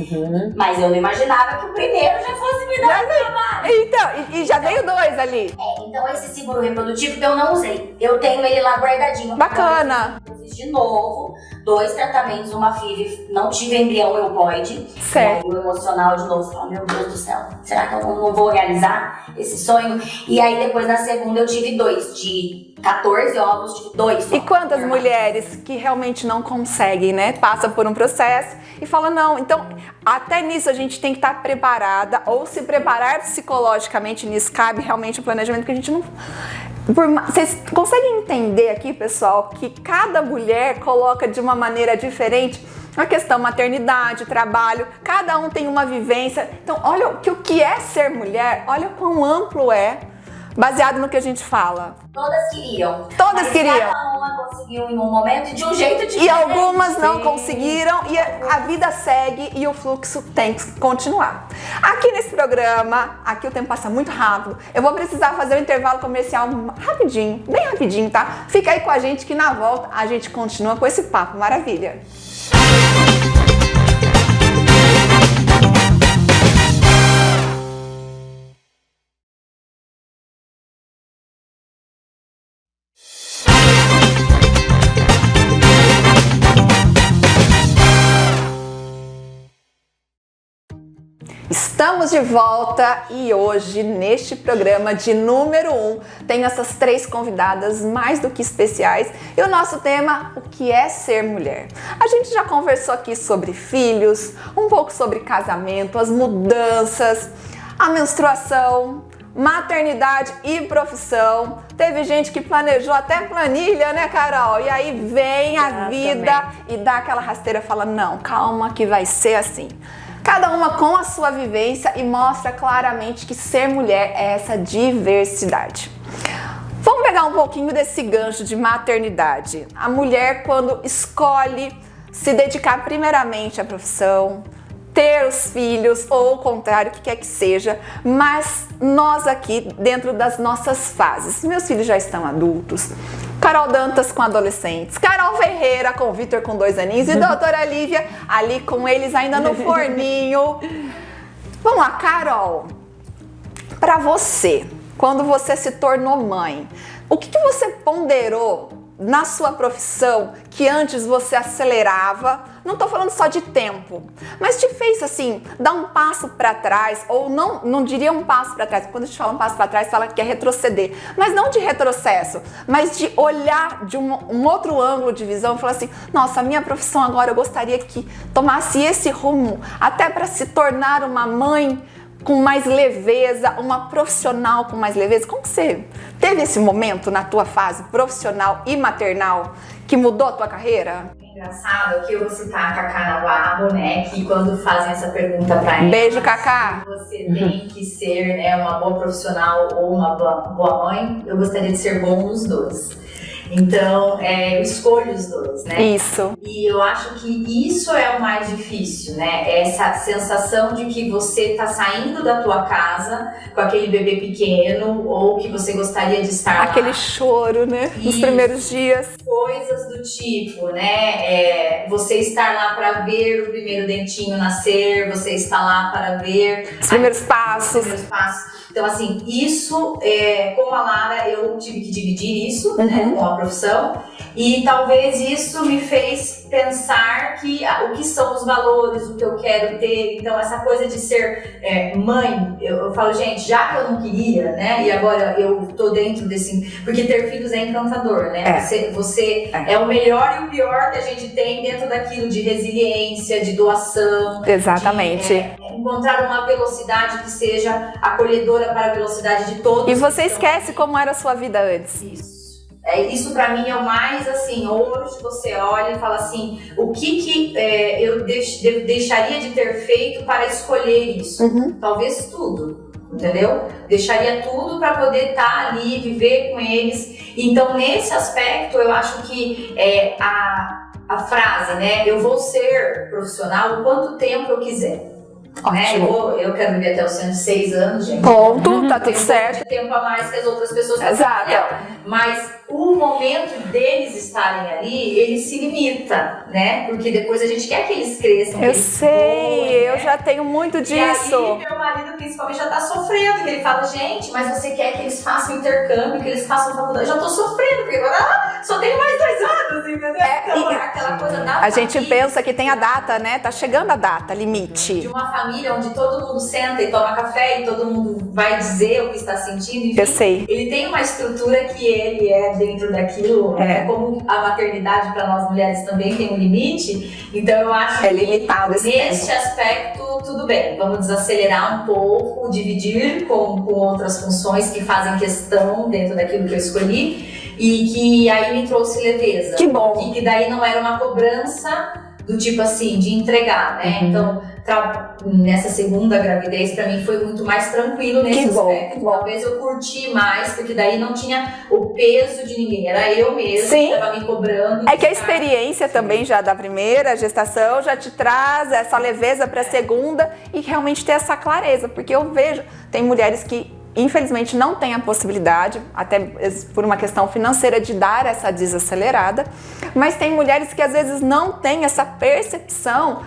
Mas eu não imaginava que o primeiro já fosse me dar trabalho. Então, e já veio 2 ali. Então esse seguro reprodutivo eu não usei. Eu tenho ele lá guardadinho. Bacana. fiz de novo 2 tratamentos, uma FIV, não tive embrião eubóide. Certo. E aí o emocional de novo, falei, meu Deus do céu, será que eu não vou realizar esse sonho? E aí depois na segunda eu tive 2, de 14 óvulos, tive 2. E quantas mulheres que realmente não conseguem, né? Passa por um processo e fala, não, então até nisso a gente tem que estar preparada ou se preparar psicologicamente, nisso cabe realmente o planejamento que a gente não... Vocês conseguem entender aqui, pessoal, que cada mulher coloca de uma maneira diferente a questão maternidade, trabalho, cada um tem uma vivência. Então, olha o que é ser mulher, olha quão amplo é, baseado no que a gente fala. Todas queriam. Todas queriam. Cada uma conseguiu em um momento de um jeito diferente. E algumas não conseguiram e a vida segue e o fluxo tem que continuar. Aqui nesse programa, aqui o tempo passa muito rápido, eu vou precisar fazer um intervalo comercial rapidinho, bem rapidinho, tá? Fica aí com a gente que na volta a gente continua com esse papo maravilha. Estamos de volta e hoje, neste programa de número 1, tenho essas 3 convidadas mais do que especiais e o nosso tema, o que é ser mulher? A gente já conversou aqui sobre filhos, um pouco sobre casamento, as mudanças, a menstruação, maternidade e profissão. Teve gente que planejou até planilha, né, Carol? E aí vem a vida e dá aquela rasteira e fala, não, calma que vai ser assim. Cada uma com a sua vivência e mostra claramente que ser mulher é essa diversidade. Vamos pegar um pouquinho desse gancho de maternidade. A mulher, quando escolhe se dedicar primeiramente à profissão, ter os filhos ou o contrário, o que quer que seja, mas nós aqui dentro das nossas fases. Meus filhos já estão adultos, Carol Dantas com adolescentes, Carol Ferreira com Vitor com 2 aninhos e doutora Lívia ali com eles ainda no forninho. Vamos lá, Carol, para você, quando você se tornou mãe, o que você ponderou na sua profissão que antes você acelerava? Não tô falando só de tempo, mas te fez assim, dar um passo para trás, ou não diria um passo para trás, quando a gente fala um passo para trás, fala que é retroceder, mas não de retrocesso, mas de olhar de um outro ângulo de visão e falar assim, nossa, a minha profissão agora eu gostaria que tomasse esse rumo, até para se tornar uma mãe com mais leveza, uma profissional com mais leveza. Como que você teve esse momento na tua fase profissional e maternal que mudou a tua carreira? Engraçado que eu vou citar a Cacá Navarro, né, que quando fazem essa pergunta pra ela, beijo, Cacá. Você tem que ser, né, uma boa profissional ou uma boa mãe, eu gostaria de ser bom nos dois. Então, eu escolho os dois, né? Isso. E eu acho que isso é o mais difícil, né? Essa sensação de que você tá saindo da tua casa com aquele bebê pequeno ou que você gostaria de estar aquele lá. Choro, né? Nos primeiros dias. Coisas do tipo, né? Você estar lá para ver o primeiro dentinho nascer, você está lá para ver os primeiros passos. Então, assim, isso, com a Lara, eu tive que dividir isso, né, com a profissão. E talvez isso me fez pensar que o que são os valores, o que eu quero ter. Então, essa coisa de ser mãe, eu falo, gente, já que eu não queria, né? E agora eu tô dentro desse... Porque ter filhos é encantador, né? Você é o melhor e o pior que a gente tem dentro daquilo de resiliência, de doação. Exatamente. De, encontrar uma velocidade que seja acolhedora para a velocidade de todos. E você esquece como era a sua vida antes. Isso pra mim é o mais assim, hoje você olha e fala assim, o que eu deixaria de ter feito para escolher isso? Talvez tudo, entendeu? Deixaria tudo para poder estar ali, viver com eles. Então nesse aspecto eu acho que a frase, né, eu vou ser profissional o quanto tempo eu quiser. Né? Eu quero viver até os 106 anos, gente. Ponto, tá tudo certo. Tempo a mais que as outras pessoas. Exato. Mas o momento deles estarem ali, ele se limita, né? Porque depois a gente quer que eles cresçam. Eu sei, eu já tenho muito disso. E aí, meu marido principalmente já tá sofrendo, que ele fala, gente, mas você quer que eles façam intercâmbio, que eles façam faculdade? Eu já tô sofrendo, porque agora só tenho mais 2 anos, entendeu? Então, aquela coisa da A gente pensa que tem a data, né? Tá chegando a data, limite. de uma família onde todo mundo senta e toma café e todo mundo vai dizer o que está sentindo. Enfim, Eu sei. ele tem uma estrutura que ele é dentro daquilo, como a maternidade para nós mulheres também tem um limite. Então eu acho É limitado esse neste aspecto tudo bem. Vamos desacelerar um pouco, dividir com outras funções que fazem questão dentro daquilo que eu escolhi e que aí me trouxe leveza. Que bom. E que daí não era uma cobrança do tipo assim, de entregar, né? Então, nessa segunda gravidez, pra mim foi muito mais tranquilo nesse aspecto. Talvez eu curti mais, porque daí não tinha o peso de ninguém. Era eu mesma que estava me cobrando. É que a experiência também já da primeira gestação já te traz essa leveza pra segunda e realmente ter essa clareza. Porque eu vejo, tem mulheres que infelizmente não tem a possibilidade, até por uma questão financeira, de dar essa desacelerada, mas tem mulheres que às vezes não têm essa percepção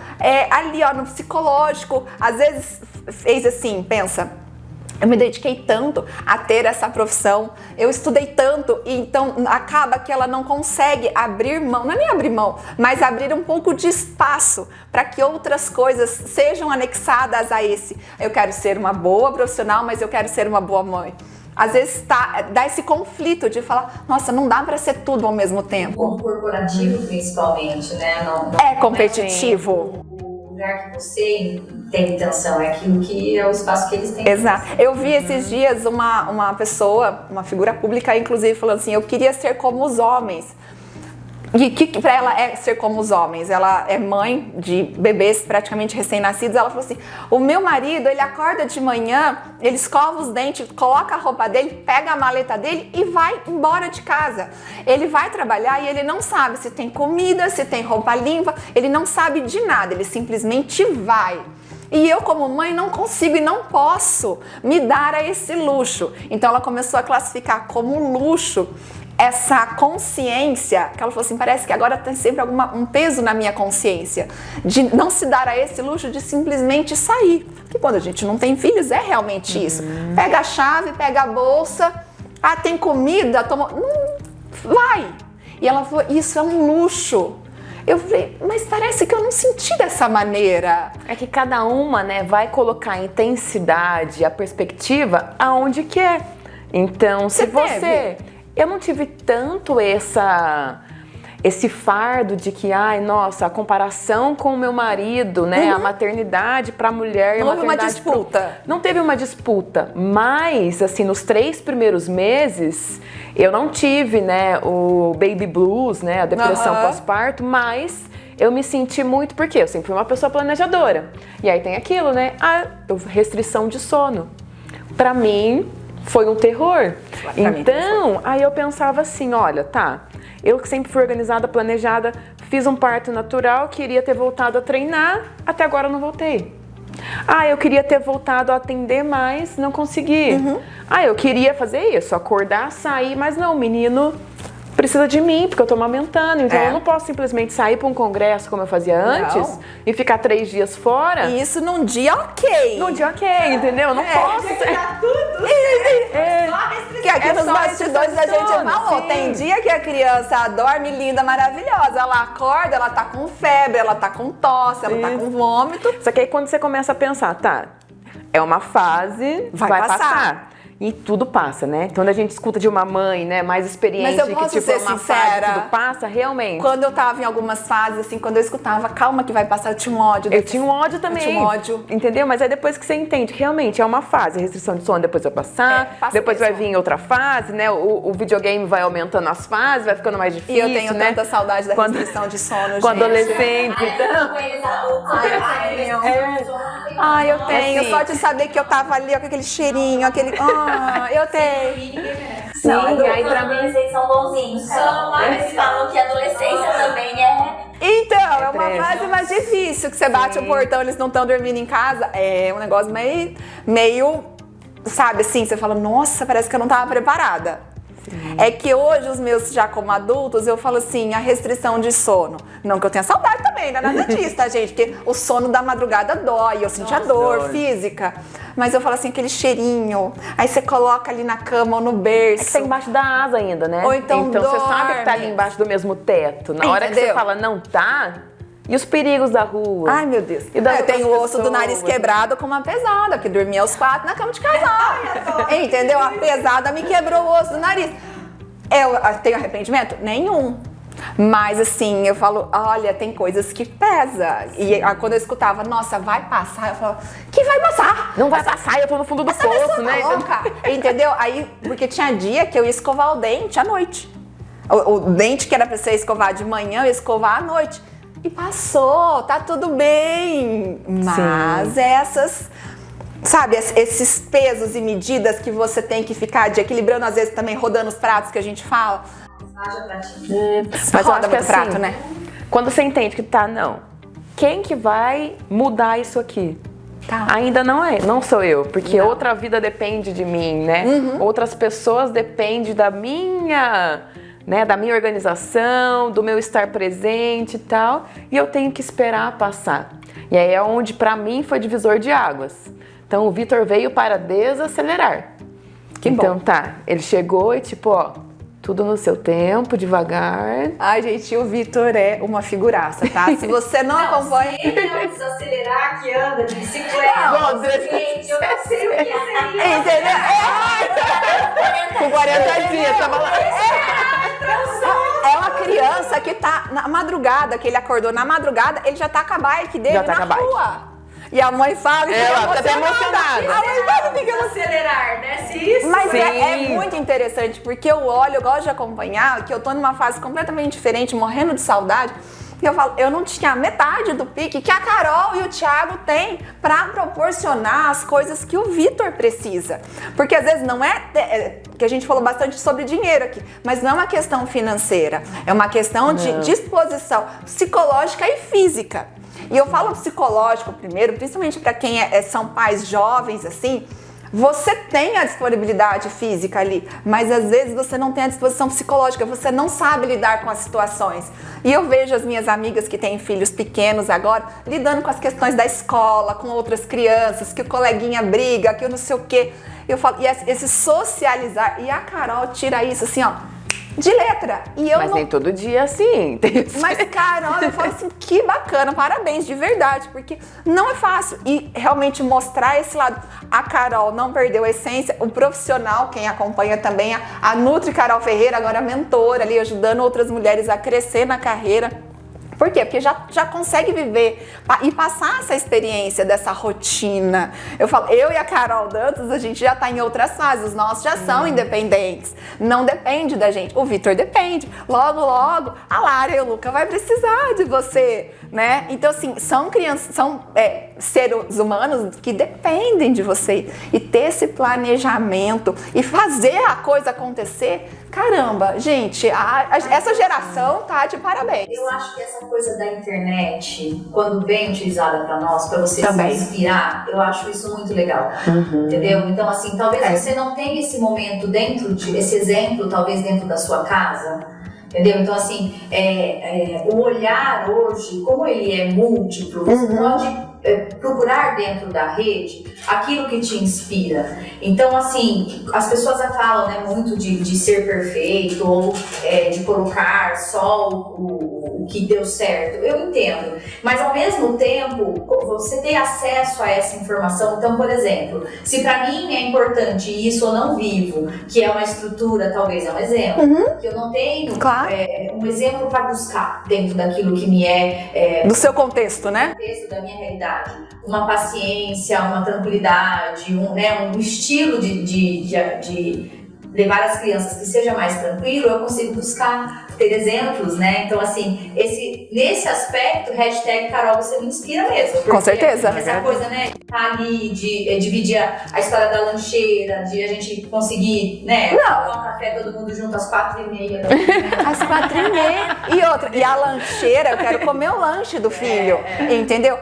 ali no psicológico, às vezes fez assim, pensa, eu me dediquei tanto a ter essa profissão, eu estudei tanto, e então acaba que ela não consegue abrir mão, não é nem abrir mão, mas abrir um pouco de espaço para que outras coisas sejam anexadas a esse. Eu quero ser uma boa profissional, mas eu quero ser uma boa mãe. Às vezes dá esse conflito de falar, nossa, não dá para ser tudo ao mesmo tempo. O corporativo, principalmente, né? Não é competitivo. O lugar que você tem intenção, é aquilo que é o espaço que eles têm. Exato. Eu vi esses dias uma pessoa, uma figura pública, inclusive, falando assim, eu queria ser como os homens. E que para ela é ser como os homens. Ela é mãe de bebês praticamente recém-nascidos. Ela falou assim, o meu marido, ele acorda de manhã, ele escova os dentes, coloca a roupa dele, pega a maleta dele e vai embora de casa. Ele vai trabalhar e ele não sabe se tem comida, se tem roupa limpa, ele não sabe de nada, ele simplesmente vai. E eu, como mãe, não consigo e não posso me dar a esse luxo. Então ela começou a classificar como luxo essa consciência, que ela falou assim, parece que agora tem sempre um peso na minha consciência, de não se dar a esse luxo de simplesmente sair. Porque quando a gente não tem filhos, é realmente isso. Pega a chave, pega a bolsa, tem comida, toma... vai! E ela falou, isso é um luxo. Eu falei, mas parece que eu não senti dessa maneira. É que cada uma, né, vai colocar a intensidade, a perspectiva aonde quer. Então, se você... Eu não tive tanto esse fardo de que, ai, nossa, a comparação com o meu marido, né, a maternidade para a mulher... Não houve uma disputa. Não teve uma disputa, mas, assim, nos 3 primeiros meses, eu não tive, né, o baby blues, né, a depressão pós-parto, mas eu me senti muito, porque eu sempre fui uma pessoa planejadora. E aí tem aquilo, né, a restrição de sono. Para mim... foi um terror. Então, aí eu pensava assim, olha, eu que sempre fui organizada, planejada, fiz um parto natural, queria ter voltado a treinar, até agora eu não voltei. Eu queria ter voltado a atender mais, não consegui. Eu queria fazer isso, acordar, sair, mas não, o menino precisa de mim, porque eu tô amamentando, então eu não posso simplesmente sair para um congresso como eu fazia antes e ficar 3 dias fora. E isso num dia ok. Num dia ok, entendeu? Eu não posso. Tudo. Que aqui nos bastidores a gente falou, tem dia que a criança dorme linda, maravilhosa, ela acorda, ela tá com febre, ela tá com tosse, ela tá com vômito. Só que aí quando você começa a pensar, é uma fase, vai passar. E tudo passa, né? Quando a gente escuta de uma mãe, né, mais experiente, mas eu posso que tipo, ser uma sincera, fase, tudo passa, realmente. Quando eu tava em algumas fases, assim, quando eu escutava, calma que vai passar, eu tinha um ódio. Eu tinha um ódio também. Eu tinha um ódio. Entendeu? Mas aí depois que você entende, realmente é uma fase, a restrição de sono depois vai passar, depois vai vir outra fase, né? O videogame vai aumentando as fases, vai ficando mais difícil, e eu tenho tanta saudade da restrição de sono, gente. Com adolescente, então... eu tenho. Só de saber que eu tava ali com aquele cheirinho, aquele... eu tenho. Não, e aí pra mim vocês são bonzinhos. Eles falam que a adolescência também é... Então, é uma fase mais difícil, que você bate o portão, eles não estão dormindo em casa. É um negócio meio, sabe, assim, você fala, nossa, parece que eu não tava preparada. É que hoje os meus, já como adultos, eu falo assim, a restrição de sono. Não que eu tenha saudade também, não é nada disso, tá, gente? Porque o sono da madrugada dói, eu sentia dor física. mas eu falo assim, aquele cheirinho, aí você coloca ali na cama ou no berço. É que tá embaixo da asa ainda, né? Ou então você dorme. sabe que tá ali embaixo do mesmo teto. Na hora que você fala, não tá, e os perigos da rua? Ai, meu Deus. E Eu tenho o osso do nariz quebrado com uma pesada, que dormia os 4 na cama de casal. Entendeu? A pesada me quebrou o osso do nariz. Eu tenho arrependimento? Nenhum. Mas assim, eu falo, olha, tem coisas que pesa. E quando eu escutava, nossa, vai passar, eu falava, que vai passar? Não vai passar, eu tô no fundo do poço, né? Louca. Entendeu? Aí, porque tinha dia que eu ia escovar o dente à noite. O dente que era pra você escovar de manhã, eu ia escovar à noite. E passou, tá tudo bem. Mas essas, sabe, esses pesos e medidas que você tem que ficar de equilibrando, às vezes também rodando os pratos que a gente fala. Haja pratinho. Mas eu Roda acho que muito prato, né? Quando você entende que não, quem que vai mudar isso aqui? Tá. Ainda não sou eu, porque outra vida depende de mim, né? Outras pessoas dependem da minha, né, da minha organização, do meu estar presente e tal, e eu tenho que esperar passar. E aí é onde pra mim foi divisor de águas. Então o Vitor veio para desacelerar. Então tá, ele chegou e tipo, ó, tudo no seu tempo, devagar. Ai, gente, o Vitor é uma figuraça, tá? Se você não acompanha... Se ele não desacelerar que anda de bicicleta, gente, eu não sei o que seria. Entendeu? Com 40 dias, tava lá. É uma criança que tá na madrugada, que ele acordou na madrugada, ele já tá com a bike dele Já tá com na a bike. rua. E a mãe fala... Ela tá até emocionada. A mãe fala, fica Desacelerar, né? Se isso. Mas é Sim. muito interessante, porque eu olho, eu gosto de acompanhar, que eu tô numa fase completamente diferente, morrendo de saudade. E eu falo, eu não tinha metade do pique que a Carol e o Thiago têm pra proporcionar as coisas que o Vitor precisa. Porque às vezes não que a gente falou bastante sobre dinheiro aqui, mas não é uma questão financeira, é uma questão de disposição psicológica e física. E eu falo psicológico primeiro, principalmente para quem são pais jovens, assim, você tem a disponibilidade física ali, mas às vezes você não tem a disposição psicológica, você não sabe lidar com as situações. E eu vejo as minhas amigas que têm filhos pequenos agora, lidando com as questões da escola, com outras crianças, que o coleguinha briga, que eu não sei o quê. Eu falo, e esse socializar, e a Carol tira isso assim, ó, de letra. E eu Mas nem todo dia assim. Mas, Carol, eu falo assim, que bacana, parabéns, de verdade, porque não é fácil. E realmente mostrar esse lado. A Carol não perdeu a essência, o profissional, quem acompanha também, a Nutri Carol Ferreira, agora mentora ali, ajudando outras mulheres a crescer na carreira. Por quê? Porque já consegue viver e passar essa experiência dessa rotina. Eu falo, eu e a Carol Dantas, a gente já tá em outras fases, os nossos já são independentes. Não depende da gente. O Vitor depende. Logo, logo, a Lara e o Luca vai precisar de você, né? Então, assim, são crianças, são seres humanos que dependem de você. E ter esse planejamento e fazer a coisa acontecer, caramba, gente, essa geração tá de parabéns. Eu acho que essa coisa da internet, quando bem utilizada para nós, para você Também. se inspirar, eu acho isso muito legal, entendeu? Então, assim, talvez você não tenha esse momento esse exemplo, talvez dentro da sua casa, entendeu? Então, assim, o olhar hoje, como ele é múltiplo, você pode procurar dentro da rede aquilo que te inspira. Então, assim, as pessoas falam, né, muito de ser perfeito ou de colocar só o que deu certo. Eu entendo. Mas, ao mesmo tempo, você ter acesso a essa informação. Então, por exemplo, se pra mim é importante isso eu não vivo, que é uma estrutura, talvez é um exemplo, que eu não tenho um exemplo para buscar dentro daquilo que me do seu contexto, né? Contexto da minha realidade. Uma paciência, uma tranquilidade, um estilo de levar as crianças que seja mais tranquilo, eu consigo buscar, ter exemplos, né? Então, assim, nesse aspecto, #Carol, você me inspira mesmo. Com certeza. Essa coisa, né, tá ali, de dividir a história da lancheira, de a gente conseguir, né, tomar um café todo mundo junto às 4h30. Às 4h30. E outra, e a lancheira, eu quero comer o lanche do filho, entendeu?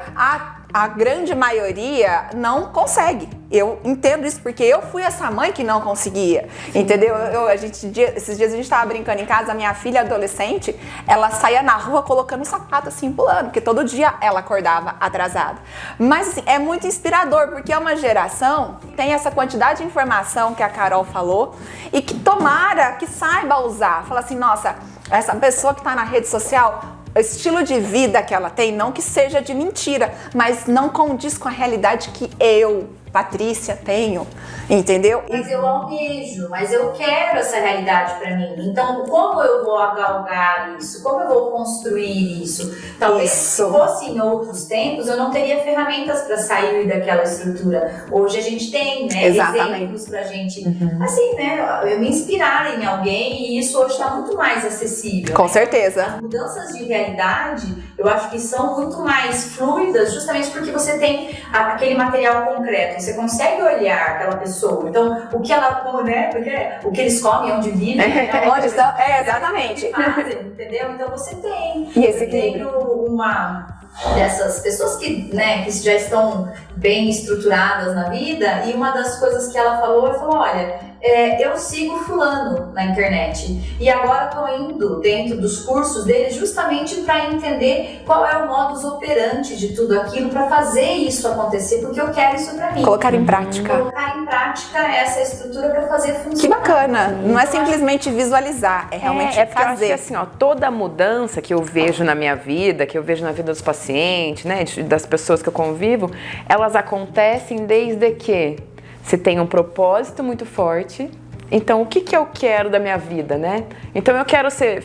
A grande maioria não consegue. Eu entendo isso porque eu fui essa mãe que não conseguia, entendeu? Esses dias a gente tava brincando em casa, a minha filha adolescente, ela saía na rua colocando um sapato assim, pulando, porque todo dia ela acordava atrasada. Mas assim, é muito inspirador, porque é uma geração que tem essa quantidade de informação que a Carol falou e que tomara que saiba usar. Fala assim, nossa, essa pessoa que tá na rede social, o estilo de vida que ela tem, não que seja de mentira, mas não condiz com a realidade que eu, Patrícia, tenho, entendeu? Mas eu almejo, mas eu quero essa realidade pra mim. Então, como eu vou galgar isso? Como eu vou construir isso? Talvez se fosse em outros tempos, eu não teria ferramentas pra sair daquela estrutura. Hoje a gente tem, né, exemplos pra gente, assim, né, eu me inspirar em alguém e isso hoje tá muito mais acessível. Com né? certeza. As mudanças de realidade, eu acho que são muito mais fluidas, justamente porque você tem aquele material concreto. Você consegue olhar aquela pessoa. Então, o que ela come, né? Porque o que eles comem, onde vivem, onde estão, exatamente. Fazem, entendeu? Então você tem. E esse tenho uma dessas pessoas que, né, que já estão bem estruturadas na vida, e uma das coisas que ela falou, olha, eu sigo fulano na internet e agora estou indo dentro dos cursos dele justamente para entender qual é o modus operandi de tudo aquilo, para fazer isso acontecer, porque eu quero isso para mim. Colocar em prática. Colocar em prática essa estrutura para fazer funcionar. Que bacana. Não é simplesmente visualizar, é realmente fazer. Eu acho que assim, ó, toda mudança que eu vejo na minha vida, que eu vejo na vida dos pacientes, né, das pessoas que eu convivo, elas acontecem desde que você tem um propósito muito forte. Então, o que eu quero da minha vida, né? Então, eu quero ser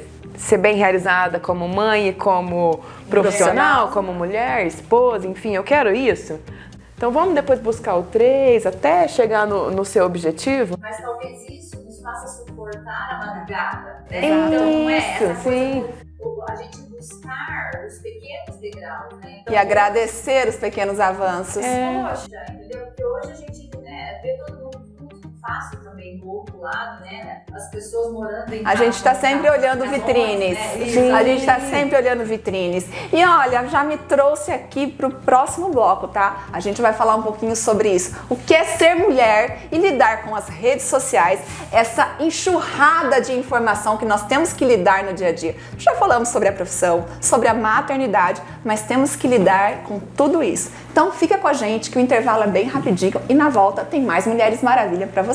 bem realizada como mãe e como profissional, como mulher, esposa, enfim, eu quero isso. Então, vamos depois buscar o 3 até chegar no seu objetivo. Mas talvez isso nos faça suportar a madrugada, né? Então, não é essa sim. coisa a gente buscar os pequenos degraus, né? Então, E agradecer os pequenos avanços. Poxa, entendeu? Porque hoje a gente, né, vê todo mundo muito fácil também do outro lado, né? As pessoas morando em A gente está sempre olhando vitrines. A gente está sempre olhando vitrines. E olha, já me trouxe aqui para o próximo bloco, tá? A gente vai falar um pouquinho sobre isso. O que é ser mulher e lidar com as redes sociais, essa enxurrada de informação que nós temos que lidar no dia a dia. Já falamos sobre a profissão, sobre a maternidade, mas temos que lidar com tudo isso. Então fica com a gente que o intervalo é bem rapidinho e na volta tem mais Mulheres Maravilha para vocês.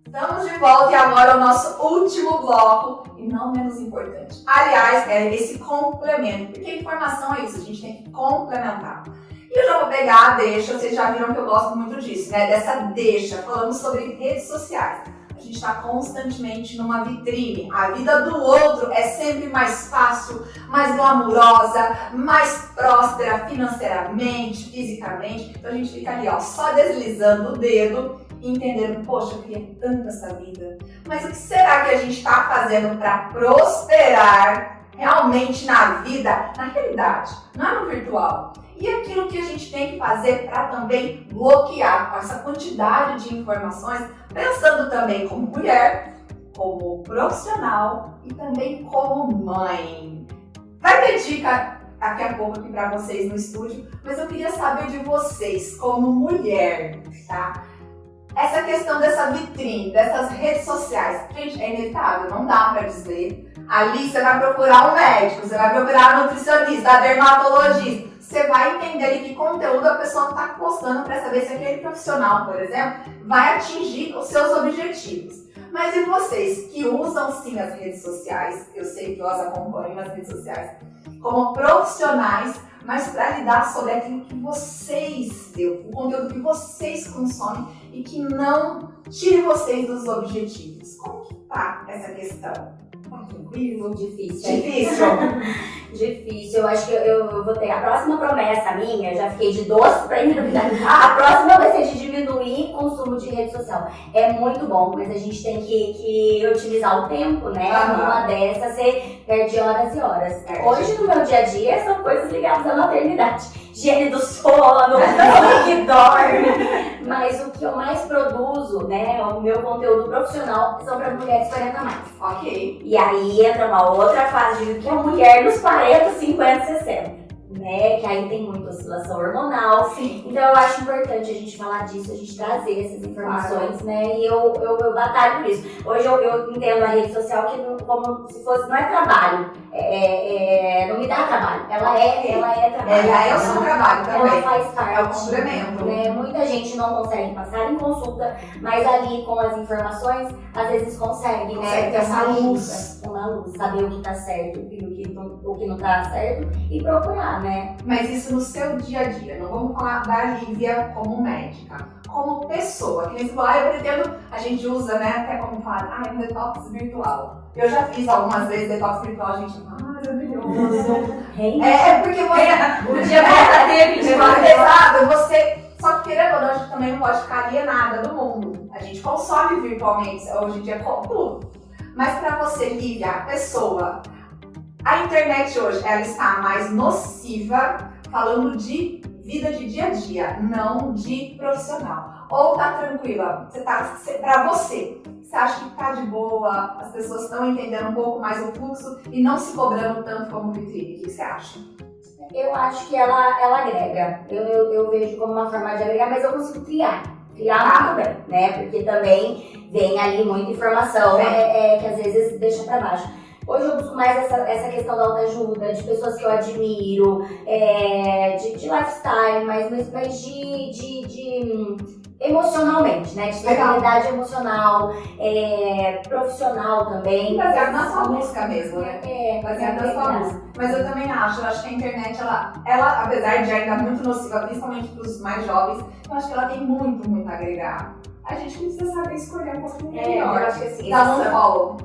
Estamos de volta e agora o nosso último bloco, e não menos importante. Aliás, é esse complemento, porque a informação é isso, a gente tem que complementar. E eu já vou pegar a deixa, vocês já viram que eu gosto muito disso, né? Dessa deixa, falando sobre redes sociais. A gente está constantemente numa vitrine. A vida do outro é sempre mais fácil, mais glamurosa, mais próspera financeiramente, fisicamente. Então a gente fica ali, ó, só deslizando o dedo, entendendo, poxa, eu queria tanto essa vida. Mas o que será que a gente está fazendo para prosperar realmente na vida, na realidade, não é no virtual? E aquilo que a gente tem que fazer para também bloquear com essa quantidade de informações, pensando também como mulher, como profissional e também como mãe. Vai ter dica daqui a pouco aqui para vocês no estúdio, mas eu queria saber de vocês, como mulher, tá? Essa questão dessa vitrine, dessas redes sociais, gente, é inevitável, não dá para desver. Ali você vai procurar um médico, você vai procurar um nutricionista, dermatologista. Você vai entender ali que conteúdo a pessoa está postando para saber se aquele profissional, por exemplo, vai atingir os seus objetivos. Mas e vocês que usam sim as redes sociais, eu sei que eu as acompanho nas redes sociais, como profissionais, mas para lidar sobre aquilo que vocês o conteúdo que vocês consomem e que não tire vocês dos objetivos. Como que tá essa questão? tranquilo? Difícil. Difícil. Eu acho que eu vou ter a próxima promessa minha, eu já fiquei de doce para engravidar. A próxima vai ser de diminuir o consumo de rede social. É muito bom, mas a gente tem que otimizar o tempo, né? Uma dessas, você perde horas e horas. Hoje, no meu dia a dia, são coisas ligadas à maternidade. Higiene do sono, que dorme. Mas o que eu mais produzo, né, o meu conteúdo profissional, são para mulheres 40 a mais. Ok. E aí entra uma outra fase que é a mulher nos 40, 50, 60. Né? Que aí tem muita oscilação hormonal. Sim. Então eu acho importante a gente falar disso, a gente trazer essas informações, né? E eu batalho por isso. Hoje eu entendo a rede social como se fosse, não é trabalho, não me dá trabalho. Ela é trabalho. Ela é o seu trabalho também. Ela faz parte. É o complemento. Né? Muita gente não consegue passar em consulta, mas ali com as informações, às vezes consegue, né? Ter essa luz. Uma luz, saber o que tá certo e o que não tá certo e procurar, né? Mas isso no seu dia a dia, não vamos falar da Lívia como médica, como pessoa, que nem você falou, eu pretendo, a gente usa, né, até como falar, é um detox virtual. Eu já fiz algumas vezes detox virtual, a gente, maravilhoso. Porque você, O dia volta a ter 24 horas. exato, você, só que querendo ou não, a gente também não pode ficar alienada do mundo. A gente consome virtualmente, hoje em dia, com tudo. Mas pra você, Lívia, a pessoa, a internet hoje, ela está mais nociva, falando de vida de dia a dia, não de profissional. Ou tá tranquila, pra você acha que tá de boa, as pessoas estão entendendo um pouco mais o fluxo e não se cobrando tanto como vitrine? O que você acha? Eu acho que ela agrega. Eu vejo como uma forma de agregar, mas eu consigo criar muito bem, né? Porque também vem ali muita informação que às vezes deixa pra baixo. Hoje eu busco mais essa questão da autoajuda, de pessoas que eu admiro, de lifestyle, mas de emocionalmente, né? De estabilidade emocional, profissional também. Baseado na sua música mesmo, né? Baseado na sua música. Mas eu também acho que a internet, ela apesar de ainda muito nociva, principalmente para os mais jovens, eu acho que ela tem muito a agregar. A gente precisa saber escolher um pouco melhor. Eu acho que assim,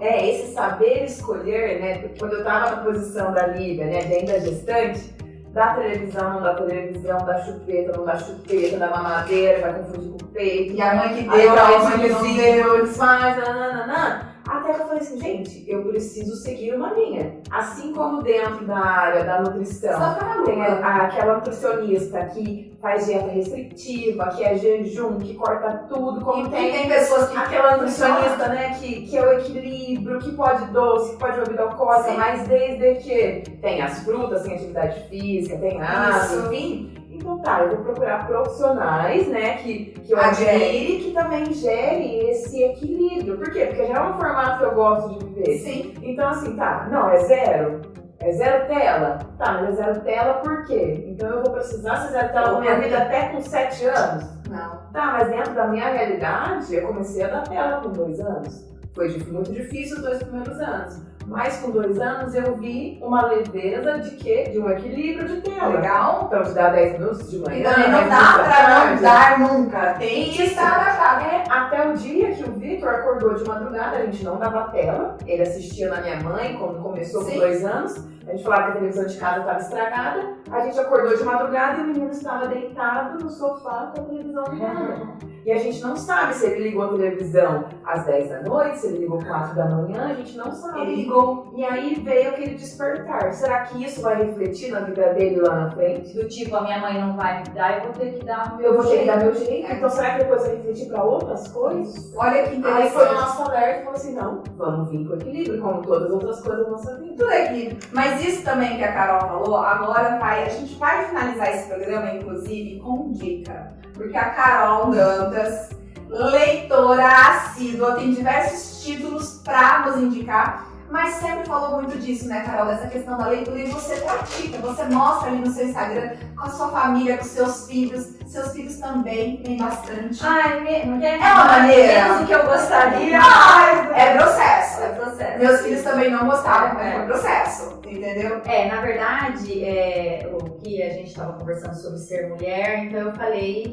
esse saber escolher, né? Porque quando eu tava na posição da Lívia, né, dentro da gestante, da televisão, não da televisão, da chupeta, não da chupeta, da mamadeira, vai confundir com o peito. E a mãe que deu, a mãe que não deu, desfaz, nananana. Até que eu falei assim, gente, eu preciso seguir uma linha. Assim como dentro da área da nutrição, tem aquela nutricionista que faz dieta restritiva, que é jejum, que corta tudo, como tem pessoas que... Aquela nutricionista, né, que é o equilíbrio, que pode doce, que pode beber alcoólica, mas desde que tem as frutas, tem atividade física, tem ácido, enfim... Então tá, eu vou procurar profissionais, né, que eu admire e que também gerem esse equilíbrio. Por quê? Porque já é um formato que eu gosto de viver. Sim. Então assim, tá, não, é zero? É zero tela? Tá, mas é zero tela por quê? Então eu vou precisar ser zero tela na minha vida até com 7 anos? Não. Tá, mas dentro da minha realidade, eu comecei a dar tela com 2 anos. Foi muito difícil os 2 primeiros anos. Mas com 2 anos eu vi uma leveza de quê? De um equilíbrio de tela. Legal. Então te dá 10 minutos de manhã. E também não dá pra não dar nunca. Tem que estar adaptado. Até o dia que o Vitor acordou de madrugada, a gente não dava tela. Ele assistia na minha mãe quando começou com 2 anos. A gente falava que a televisão de casa estava estragada. A gente acordou de madrugada e o menino estava deitado no sofá com a televisão ligada. E a gente não sabe se ele ligou a televisão às 10 da noite, se ele ligou 4 da manhã, a gente não sabe. Ele ligou. E aí veio aquele despertar. Será que isso vai refletir na vida dele lá na frente? Do tipo, a minha mãe não vai me dar, eu vou ter que dar o meu Eu vou ter que jeito. dar meu jeito. Então será que depois vai refletir para outras coisas? Olha que Aí interessante. foi o nosso alerta e falou assim, não, vamos vir com equilíbrio, como todas as outras coisas da nossa vida. Tudo equilíbrio. Mas isso também que a Carol falou, agora a gente vai finalizar esse programa, inclusive, com dica. Porque a Carol Dantas, leitora assídua, tem diversos títulos para nos indicar, mas sempre falou muito disso, né, Carol? Dessa questão da leitura, e você pratica, você mostra ali no seu Instagram com a sua família, com seus filhos. Seus filhos também têm bastante. Ai, é uma maneira. Menos do que eu gostaria. É processo. É processo. Meus filhos também não gostaram, mas foi processo, entendeu? Na verdade, o que a gente estava conversando sobre ser mulher, então eu falei,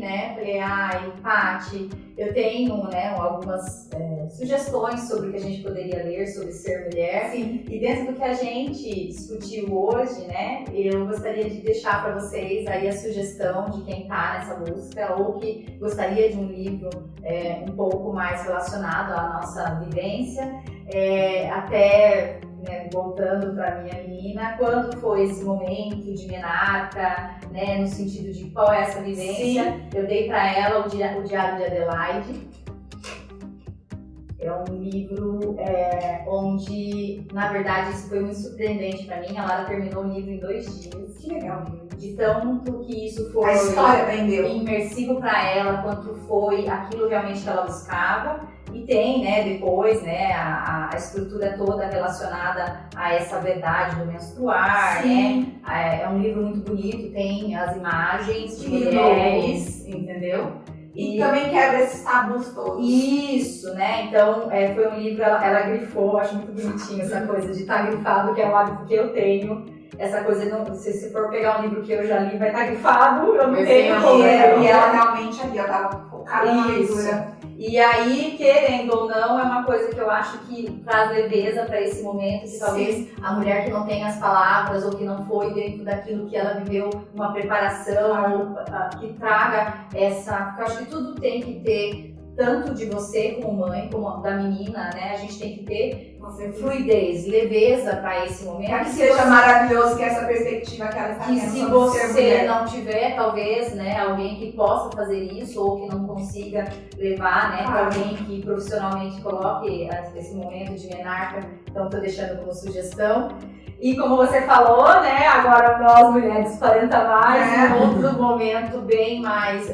ai, Paty, eu tenho, algumas sugestões sobre o que a gente poderia ler sobre ser mulher. Sim. E dentro do que a gente discutiu hoje, eu gostaria de deixar para vocês aí a sugestão de quem está nessa busca ou que gostaria de um livro um pouco mais relacionado à nossa vivência, até voltando para minha menina, quando foi esse momento de menarca, no sentido de qual é essa vivência. Sim. Eu dei para ela o Diário de Adelaide. É um livro onde, na verdade, isso foi muito surpreendente para mim. A Lara terminou o livro em 2 dias. Que legal. De tanto que isso foi A história vendeu. imersivo para ela, quanto foi aquilo realmente que ela buscava. E tem, depois, a estrutura toda relacionada a essa verdade do menstruar, Sim. É um livro muito bonito, tem as imagens de Que mulheres, entendeu? E também quebra esses tabus todos. Isso, Então, foi um livro, ela grifou, acho muito bonitinho essa coisa de estar grifado, que é um hábito que eu tenho. Essa coisa, se for pegar um livro que eu já li, vai estar grifado, eu não tenho como. E ela realmente ali, ela tava focada na leitura. E aí, querendo ou não, é uma coisa que eu acho que traz leveza para esse momento, que talvez a mulher que não tem as palavras ou que não foi dentro daquilo que ela viveu, uma preparação, ou que traga essa... Porque eu acho que tudo tem que ter, tanto de você como mãe, como da menina, A gente tem que ter fluidez, leveza para esse momento. Para que seja maravilhoso, que essa perspectiva que ela está tendo. Que se sobre ser você mulher. não tiver, talvez, alguém que possa fazer isso ou que não consiga levar, para alguém que profissionalmente coloque esse momento de menarca, então estou deixando como sugestão. E como você falou, agora nós mulheres 40 mais, em outro momento bem mais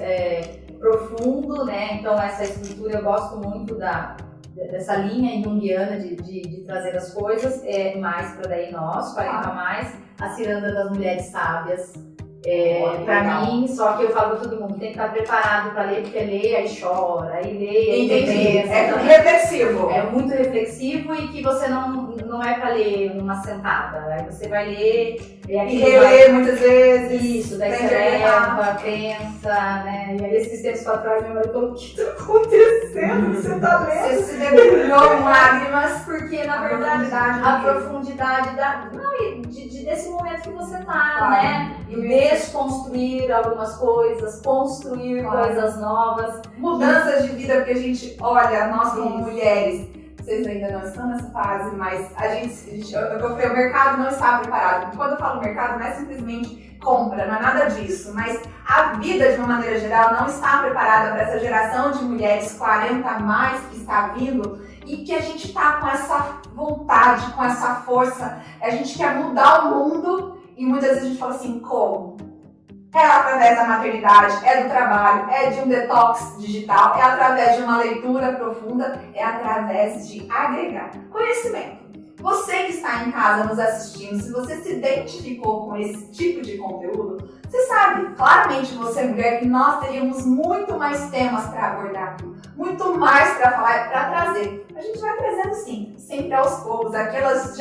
profundo, Então essa estrutura eu gosto muito dessa linha junguiana de trazer as coisas, mais para daí nós, 40 mais, a ciranda das mulheres sábias. Pra mim, só que eu falo pra todo mundo, tem que estar preparado pra ler, porque lê, aí chora, aí lê, aí Entendi. pensa. É reflexivo. É muito reflexivo e que você não é pra ler numa sentada. Aí você vai ler E reler muitas vezes. Isso, daí você interpretar. leva, pensa, E aí esses tempos pra trás, meu marido falou, o que tá acontecendo? Você tá lendo? Você se debulhou em lágrimas. Porque, na verdade, a profundidade desse momento que você tá, Claro. E desconstruir algumas coisas, construir coisas novas. Mudanças de vida, porque a gente olha, nós como Isso. mulheres, vocês ainda não estão nessa fase, mas eu falei, o mercado não está preparado. Quando eu falo mercado, não é simplesmente compra, não é nada disso, mas a vida, de uma maneira geral, não está preparada para essa geração de mulheres 40 a mais que está vindo e que a gente está com essa vontade, com essa força, a gente quer mudar o mundo e muitas vezes a gente fala assim, como? É através da maternidade, é do trabalho, é de um detox digital, é através de uma leitura profunda, é através de agregar conhecimento. Você que está em casa nos assistindo, se você se identificou com esse tipo de conteúdo, você sabe, claramente você mulher, que nós teríamos muito mais temas para abordar, muito mais para falar, para trazer. A gente vai trazendo sim, sempre aos poucos. Aquelas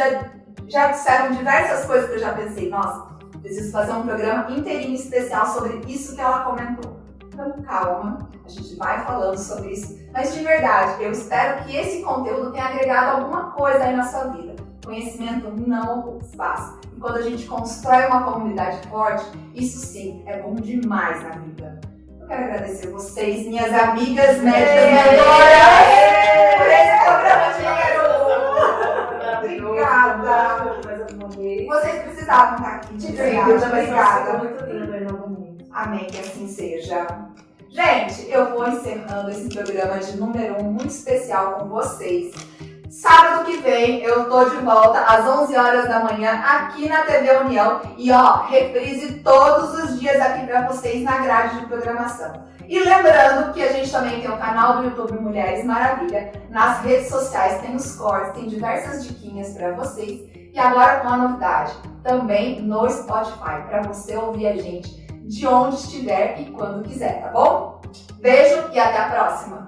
já disseram diversas coisas que eu já pensei, nossa, preciso fazer um programa inteirinho especial sobre isso que ela comentou. Então calma, a gente vai falando sobre isso. Mas de verdade, eu espero que esse conteúdo tenha agregado alguma coisa aí na sua vida. Conhecimento não ocupa espaço. E quando a gente constrói uma comunidade forte, isso sim é bom demais na vida. Eu quero agradecer vocês, minhas amigas médicas mentoras, por esse programa de número 1. Obrigada. Vocês precisavam estar aqui, de verdade. Obrigada. Muito lindo novamente. Amém, que assim seja. Gente, eu vou encerrando esse programa de número 1 muito especial com vocês. Sábado que vem eu tô de volta às 11 horas da manhã aqui na TV União. E reprise todos os dias aqui pra vocês na grade de programação. E lembrando que a gente também tem o canal do YouTube Mulheres Maravilha. Nas redes sociais tem os cortes, tem diversas diquinhas pra vocês. E agora com a novidade, também no Spotify, para você ouvir a gente de onde estiver e quando quiser, tá bom? Beijo e até a próxima!